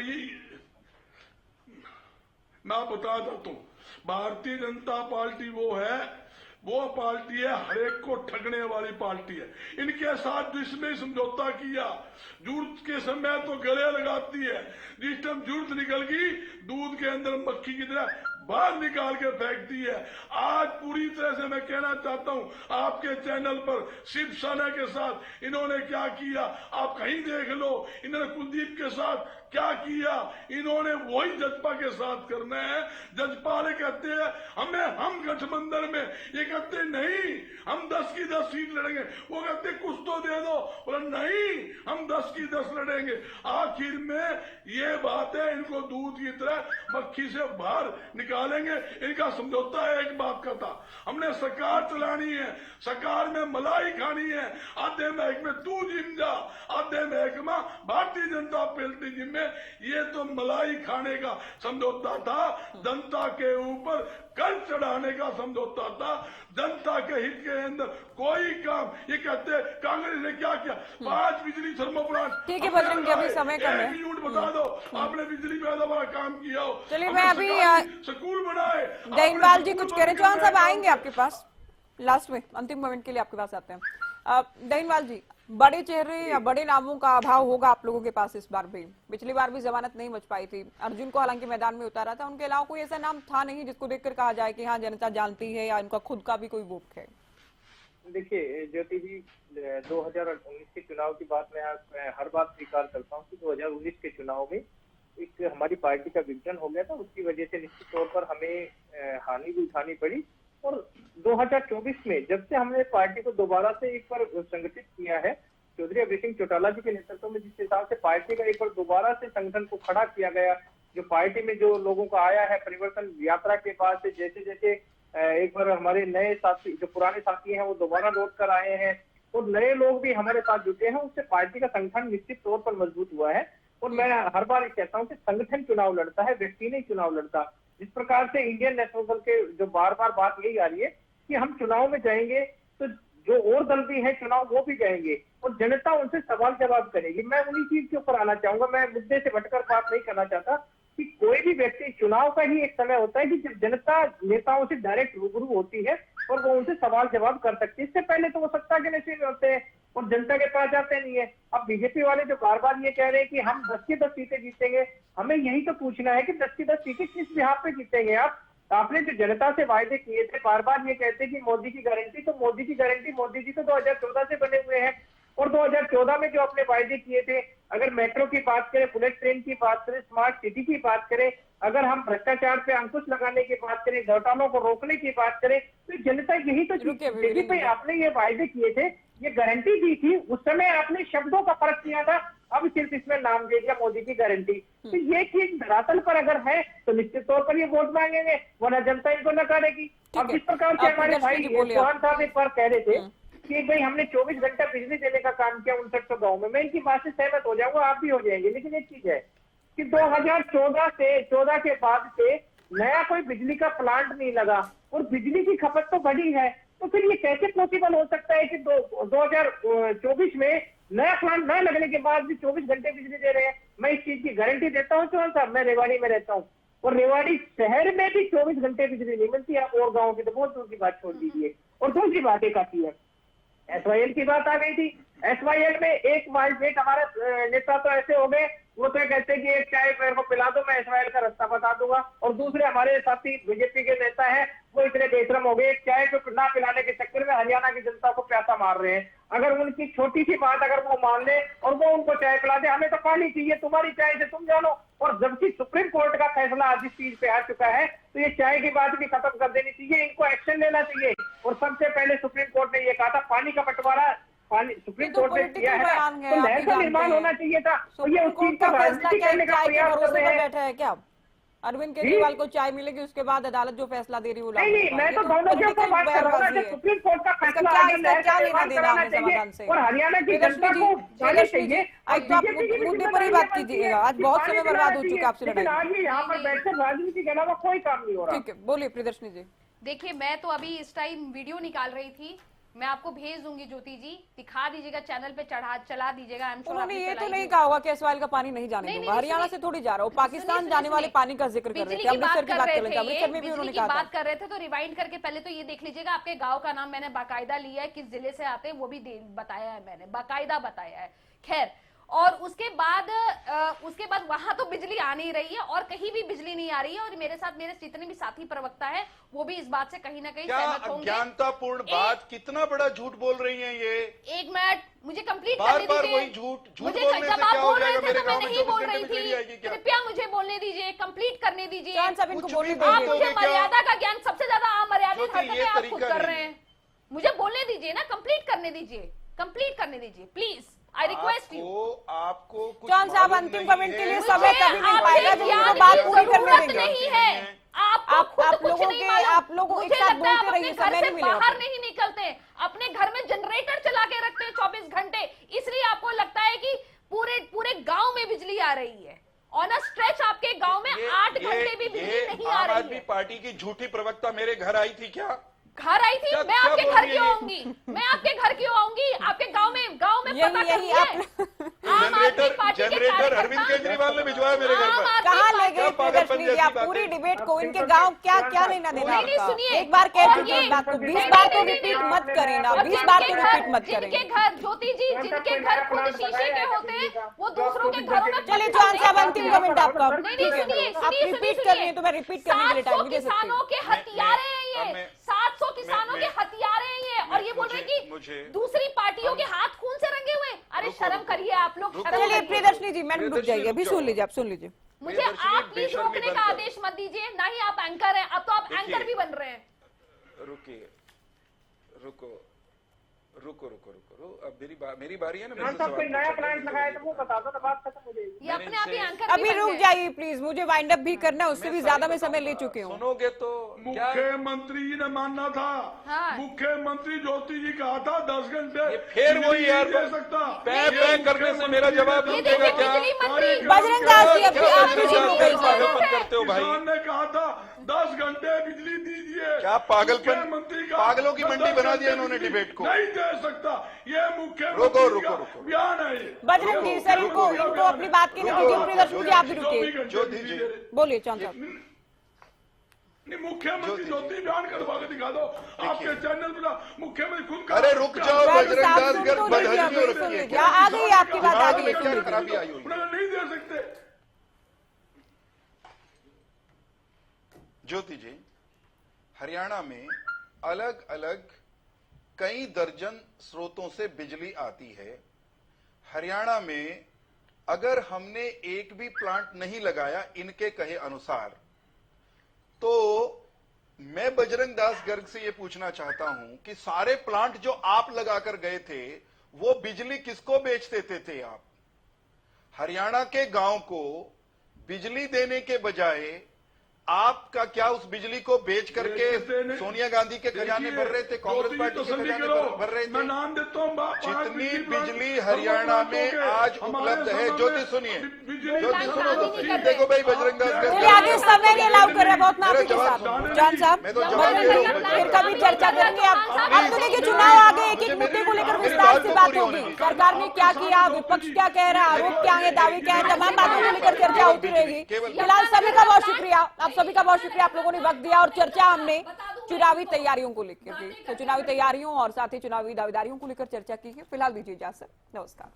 मैं बताना चाहता हूँ, भारतीय जनता पार्टी वो पार्टी है हर एक को ठगने वाली पार्टी है। इनके साथ जिसमें समझौता किया, जरूरत के समय तो गले लगाती है, जिस टाइम जरूरत निकल गई दूध के अंदर मक्खी की तरह बाहर निकाल के फेंकती है। आज पूरी तरह से मैं कहना चाहता हूं, आपके चैनल पर शिवसेना के साथ इन्होंने क्या किया आप कहीं देख लो, इन्होंने कुलदीप के साथ क्या किया, इन्होंने वही जजपा के साथ करना है। जजपा ने कहते हैं हम गठबंधन में, ये कहते नहीं हम 10 की 10 सीट लड़ेंगे, वो कहते कुछ तो दे दो, बोला नहीं हम 10 की 10 लड़ेंगे। आखिर में ये बात है, इनको दूध की तरह मक्खी से बाहर निकालेंगे। इनका समझौता एक बात का था, हमने सरकार चलानी है, सरकार में मलाई खानी है, आधे महकमे तू जिम जा, आधे महकमा भारतीय जनता पार्टी जिम्मे। ये तो मलाई खाने का समझौता था, जनता के ऊपर कर चढ़ाने का समझौता था, जनता के हित के अंदर कोई काम। ये कहते कांग्रेस ने क्या किया, 5 बिजली थर्मो प्लांट। ठीक है बजरंग जी, अभी समय कम है, यूनिट बता दो आपने बिजली पैदा वाला काम किया हो। चलिए मैं अभी स्कूल बनाए। दहीनवाल जी कुछ कह रहे, चौहान साहब आएंगे आपके पास। लास्ट में अंतिम मोमेंट के लिए आपके पास आते हैं। दहीनवाल जी, बड़े चेहरे या बड़े नामों का अभाव होगा आप लोगों के पास इस बार भी। पिछली बार भी जमानत नहीं बच पाई थी, अर्जुन को हालांकि मैदान में उतारा था, उनके अलावा कोई ऐसा नाम था नहीं जिसको देखकर कहा जाए कि हाँ जनता जानती है या इनका खुद का भी कोई वोट है। देखिए ज्योति जी, 2019 के चुनाव की बात मैं हर बात स्वीकार करता हूँ कि 2019 के चुनाव में एक हमारी पार्टी का विघटन हो गया था, उसकी वजह से निश्चित तौर पर हमें हानि भी उठानी पड़ी। और 2024 में जब से हमने पार्टी को दोबारा से एक बार संगठित किया है, चौधरी अभय सिंह चौटाला जी के नेतृत्व में, जिस हिसाब से पार्टी का एक बार दोबारा से संगठन को खड़ा किया गया, जो पार्टी में जो लोगों का आया है परिवर्तन यात्रा के बाद से, जैसे जैसे एक बार हमारे नए साथी, जो पुराने साथी हैं वो दोबारा लौट कर आए हैं और नए लोग भी हमारे साथ जुटे हैं, उससे पार्टी का संगठन निश्चित तौर पर मजबूत हुआ है। और मैं हर बार कहता हूँ कि संगठन चुनाव लड़ता है, व्यक्ति नहीं चुनाव लड़ता। जिस प्रकार से इंडियन नेशनल दल के जो बार बार बात यही आ रही है कि हम चुनाव में जाएंगे तो जो और दल भी है चुनाव वो भी जाएंगे और जनता उनसे सवाल जवाब करेगी। मैं उन्हीं चीज के ऊपर आना चाहूंगा, मैं मुद्दे से हटकर बात नहीं करना चाहता कि कोई भी व्यक्ति, चुनाव का ही एक समय होता है कि जब जनता नेताओं से डायरेक्ट रूबरू होती है और वो उनसे सवाल जवाब कर सकती है। इससे पहले तो वो सत्ता के नशे में होते हैं और जनता के पास जाते नहीं है। अब बीजेपी वाले जो बार बार ये कह रहे हैं कि हम 10 की 10 सीटें जीतेंगे, हमें यही तो पूछना है कि 10 की 10 सीटें किस बिहाफ पे जीतेंगे आप? आपने जो जनता से वायदे किए थे, बार बार ये कहते कि मोदी की गारंटी, तो मोदी की गारंटी मोदी जी तो 2014 से बने हुए हैं और 2014 में जो अपने वायदे किए थे, अगर मेट्रो की बात करें, बुलेट ट्रेन की बात करें, स्मार्ट सिटी की बात करें, अगर हम भ्रष्टाचार पे अंकुश लगाने की बात करें, घोटालों को रोकने की बात करें, तो जनता यही तो देखिए भाई, आपने ये वायदे किए थे, ये गारंटी दी थी, उस समय आपने शब्दों का फर्क किया था, अब सिर्फ इसमें नाम दे दिया मोदी की गारंटी। तो ये चीज धरातल पर अगर है तो निश्चित तौर पर ये वोट मांगेंगे, वरना जनता इनको नकारेगी। अब जिस प्रकार से हमारे भाई चौहान साहब एक बार कह रहे थे कि भाई हमने 24 घंटा बिजली देने का काम किया 59 गाँव में, मैं इनकी बात से सहमत हो जाऊंगा, आप भी हो जाएंगे। लेकिन एक चीज है कि 2014 के बाद से नया कोई बिजली का प्लांट नहीं लगा और बिजली की खपत तो बढ़ी है, तो फिर ये कैसे पॉसिबल हो सकता है कि 2024 में नया प्लांट न लगने के बाद भी 24 घंटे बिजली दे रहे हैं? मैं इस चीज की गारंटी देता हूँ चौहान साहब, मैं रेवाड़ी में रहता हूँ और रेवाड़ी शहर में भी 24 घंटे बिजली नहीं मिलती है, और गाँव की तो बहुत दूर की बात छोड़ दीजिए। और दूसरी बात एक आती है, SYL की बात आ गई थी। SYL में एक वाइट हमारे नेता तो ऐसे हो गए, वो तो कहते हैं कि एक चाय मेरे को पिला दो, मैं SYL का रास्ता बता दूंगा। और दूसरे हमारे साथी बीजेपी के नेता हैं, वो इतने बेशरम हो गए, एक चाय को ना पिलाने के चक्कर में हरियाणा की जनता को प्यासा मार रहे हैं। अगर उनकी छोटी सी बात अगर वो मान ले और वो उनको चाय पिला दे, हमें तो पानी चाहिए, तुम्हारी चाय से तुम जानो। और जबकि सुप्रीम कोर्ट का फैसला आज इस चीज पे आ चुका है, तो ये चाय की बात भी खत्म कर देनी चाहिए, इनको एक्शन लेना चाहिए। और सबसे पहले सुप्रीम कोर्ट ने ये कहा था पानी का बंटवारा सुप्रीम कोर्ट ने किया है, तो नहर का निर्माण होना चाहिए था। तो ये उस चीज का राजनीति करने का प्रयास कर रहे हैं। बैठा है क्या अरविंद केजरीवाल को चाय मिलेगी उसके बाद अदालत जो फैसला दे रही है? नहीं, मैं तो दोनों के ऊपर बात कर रहा हूँ। सुप्रीम कोर्ट का फैसला क्या लेना देना है समाधान से? और हरियाणा की जनता को जाना चाहिए। मुद्दे पर ही बात कीजिएगा, आज बहुत समय बर्बाद हो चुका आपसे लड़ाई। आज भी यहाँ पर बैठकर राजनीति के अलावा कोई काम नहीं हो रहा। ठीक है, बोलिए प्रियदर्शनी जी। देखिए, मैं तो अभी इस टाइम वीडियो निकाल रही थी, मैं आपको भेज दूंगी ज्योति जी, दिखा दीजिएगा, चैनल पे चला दीजिएगा। उन्होंने ये तो नहीं कहा होगा कि SYL का पानी नहीं जाने दूंगा, हरियाणा से थोड़ी जा रहा हो, पाकिस्तान जाने वाले पानी का जिक्र कर रहे थे, अमृतसर की बात कर रहे थे, अमृतसर में भी उन्होंने कहा बात कर रहे थे। तो रिवाइंड करके पहले तो ये देख लीजिएगा, आपके गाँव का नाम मैंने बाकायदा लिया है, किस जिले से आते हैं वो भी बताया है, मैंने बाकायदा बताया है। खैर, और उसके बाद वहां तो बिजली आ नहीं रही है और कहीं भी बिजली नहीं आ रही है। और मेरे साथ मेरे जितने भी साथी प्रवक्ता है वो भी इस बात से कहीं ना कहीं सहमत होंगे। अज्ञानतापूर्ण बात, कितना बड़ा झूठ बोल रही हैं ये। एक मिनट, मुझे कंप्लीट बार करने बार दीजिए। वही झूठ मुझे बोलने जब से आप क्या हो बोल रहे जाएगा? थे मेरे तो मैं गांव में नहीं बोल 24 रही घंटे बिजली आएगी थी, क्या? कृपया मुझे बोलने दीजिए, कंप्लीट करने दीजिए। साहब इनको बोलने आप दीजिए। मुझे मर्यादा का ज्ञान, सबसे ज्यादा अमर्यादित ज्योति, हरकतें ये आप खुद तरीका कर नहीं रहे हैं। मुझे बोलने दीजिए ना, कंप्लीट करने दीजिए, कंप्लीट करने दीजिए प्लीज, आई रिक्वेस्ट यू। आपको कुछ चौहान साहब मालूम अंतिम नहीं कमेंट के है। लिए समय कभी नहीं पाएगा जब उनको बात पूरी करने देंगे। नहीं है, आप लोगों एक साथ बोलते रहिए, समय नहीं मिलेगा। बाहर नहीं निकलते, अपने घर में जनरेटर चला के रखते हैं 24 घंटे, इसलिए आपको लगता है कि पूरे गांव में बिजली आ रही है। ऑन अ स्ट्रेच आपके गांव में 8 घंटे भी बिजली नहीं आ आम रही आदमी है। पार्टी की झूठी प्रवक्ता मेरे घर आई थी क्या? घर आई थी? मैं आपके घर क्यों आऊंगी? मैं आपके घर क्यों आऊंगी? आपके गांव में पता यही करनी है। जनरेटर अरविंद केजरीवाल ने भिजवाया मेरे घर पर। कहाँ ले गए क्या पागलपन प्रियदर्शनी जी जैसी आप बातें? पूरी डिबेट को, इनके गांव क्या क्या लेना देना नहीं, नहीं, आपका? सुनिए। एक बार कह और चुके ये- इस बात को, 20 नहीं, बार नहीं, तो नहीं, रिपीट नहीं, मत करें ना, और 20 बार तो जिनके रिपीट घर- मत करें। जिनके घर ज्योति जी, जिनके घर खुद शीशे के होते हैं, वो दूसरों के घरों में चलिए चौहान साहब अंतिम कमेंट आपका। नहीं, ठीक है, सुनिए, आप सुनिए, रिपीट सुनिए, कर रही हैं तो मैं रिपीट करने के लिए टाइम 700 नहीं दे सकती। किसानों के हथियारे हैं ये, मैं- 700 किसानों के हथियारे हैं ये, और ये बोल रहे हैं मुझे- कि दूसरी पार्टियों के हाथ खून से रंगे हुए। अरे शर्म करिए आप लोग, शर्म चलिए करिए। प्रियदर्शनी जी मैडम रुक प्रियदर्शनी जाइए, अभी रुक सुन जाओ। लीजिए, आप सुन लीजिए। मुझे प्रियदर्शनी आप प्लीज बेशर्मी रोकने बंद का करो। आदेश मत दीजिए, ना ही आप एंकर हैं, अब तो आप देखिए। एंकर भी बन रहे हैं। रुकिए, रुको रुको रुको रुको रुको, अब मेरी बारी है ना। मेरे खान से साहब कोई सवाल नया पूछा प्लांट जाएगा। लगाया तो वो बता दो ना, बात खत्म हो जाएगी। ये अपने आप ही इनसे- एंकर भी अभी बन रुक गए। जाइए प्लीज, मुझे वाइंड अप भी करना है, उससे भी ज्यादा मैं समय ले चुकी हूँ। सुनोगे तो क्या मुख्यमंत्री जी ने मानना था। हाँ। मुख्यमंत्री ज्योति जी कहा था 10 घंटे ये फिर वही यार, नहीं दे सकता। पैं करने से मेरा जवाब ये रुकेगा देखिए क्या? बिजली मंत्री बजरंग दास जी अब क्या आप मुझे बजरंग दास रोक पागलपन करते हो भाई? किसान ने कहा था 10 घंटे बिजली दीजिए। क्या पागलपन? मुख्यमंत्री का पागलों की मंडी 10 बना दिया घंटे इन्होंने बिजली डिबेट को। नहीं दे सकता, ये रुको, मुख्यमंत्री रुको, का रुको। बयान है ये। बजरंग जी सर इनको अपनी बात के लिए दीजिए, प्रियदर्शनी जी आप भी रुकिए, ज्योति जी बोलिए चौहान साहब। नहीं, मुख्यमंत्री ज्योति बयान करवा के दिखा दो आपके चैनल पर। मुख्यमंत्री खुद का अरे रुक जाओ, वैसे बजरंग साहब दास सुन घर तो बदहली लीजिए, हो अभी सुन रखी है। लीजिए, आ गई आपकी बात, आ गई, क्या सुन लीजिए। खराबी आई हुई? उन्होंने नहीं दे सकते। ज्योति जी, हरियाणा में अलग अलग कई दर्जन स्रोतों से बिजली आती है। हरियाणा में अगर हमने एक भी प्लांट नहीं लगाया इनके कहे अनुसार, तो मैं बजरंग दास गर्ग से यह पूछना चाहता हूं कि सारे प्लांट जो आप लगाकर गए थे वो बिजली किसको बेच देते थे आप? हरियाणा के गांव को बिजली देने के बजाय आपका क्या उस बिजली को बेच करके सोनिया गांधी के खजाने भर रहे थे, कांग्रेस पार्टी के खजाने भर रहे मैं थे? नाम देता हूँ। जितनी बिजली हरियाणा में आज उपलब्ध है, ज्योति सुनिए, ज्योति सुनो, देखो भाई बजरंग दास चलिए गर्ग आगे समय नहीं अलाउ कर रहे, बहुत नापी के मेरा साथ। जवाब जॉन साहब मैं तो जवाब दे रहा हूं। फिर कभी चर्चा करेंगे। अब तो देखिए चुनाव आगे, एक एक मुद्दे को लेकर विस्तार से बात होगी। सरकार ने क्या किया, विपक्ष क्या कह रहा है, आरोप क्या है, दावे क्या है, तमाम बातों को लेकर चर्चा होती रहेगी। फिलहाल सभी का बहुत शुक्रिया, आप सभी का बहुत शुक्रिया, आप लोगों ने वक्त दिया और चर्चा हमने चुनावी तैयारियों को लेकर की। तो चुनावी तैयारियों और साथ ही चुनावी दावेदारियों को लेकर चर्चा की है। फिलहाल दीजिए इजाजत, नमस्कार।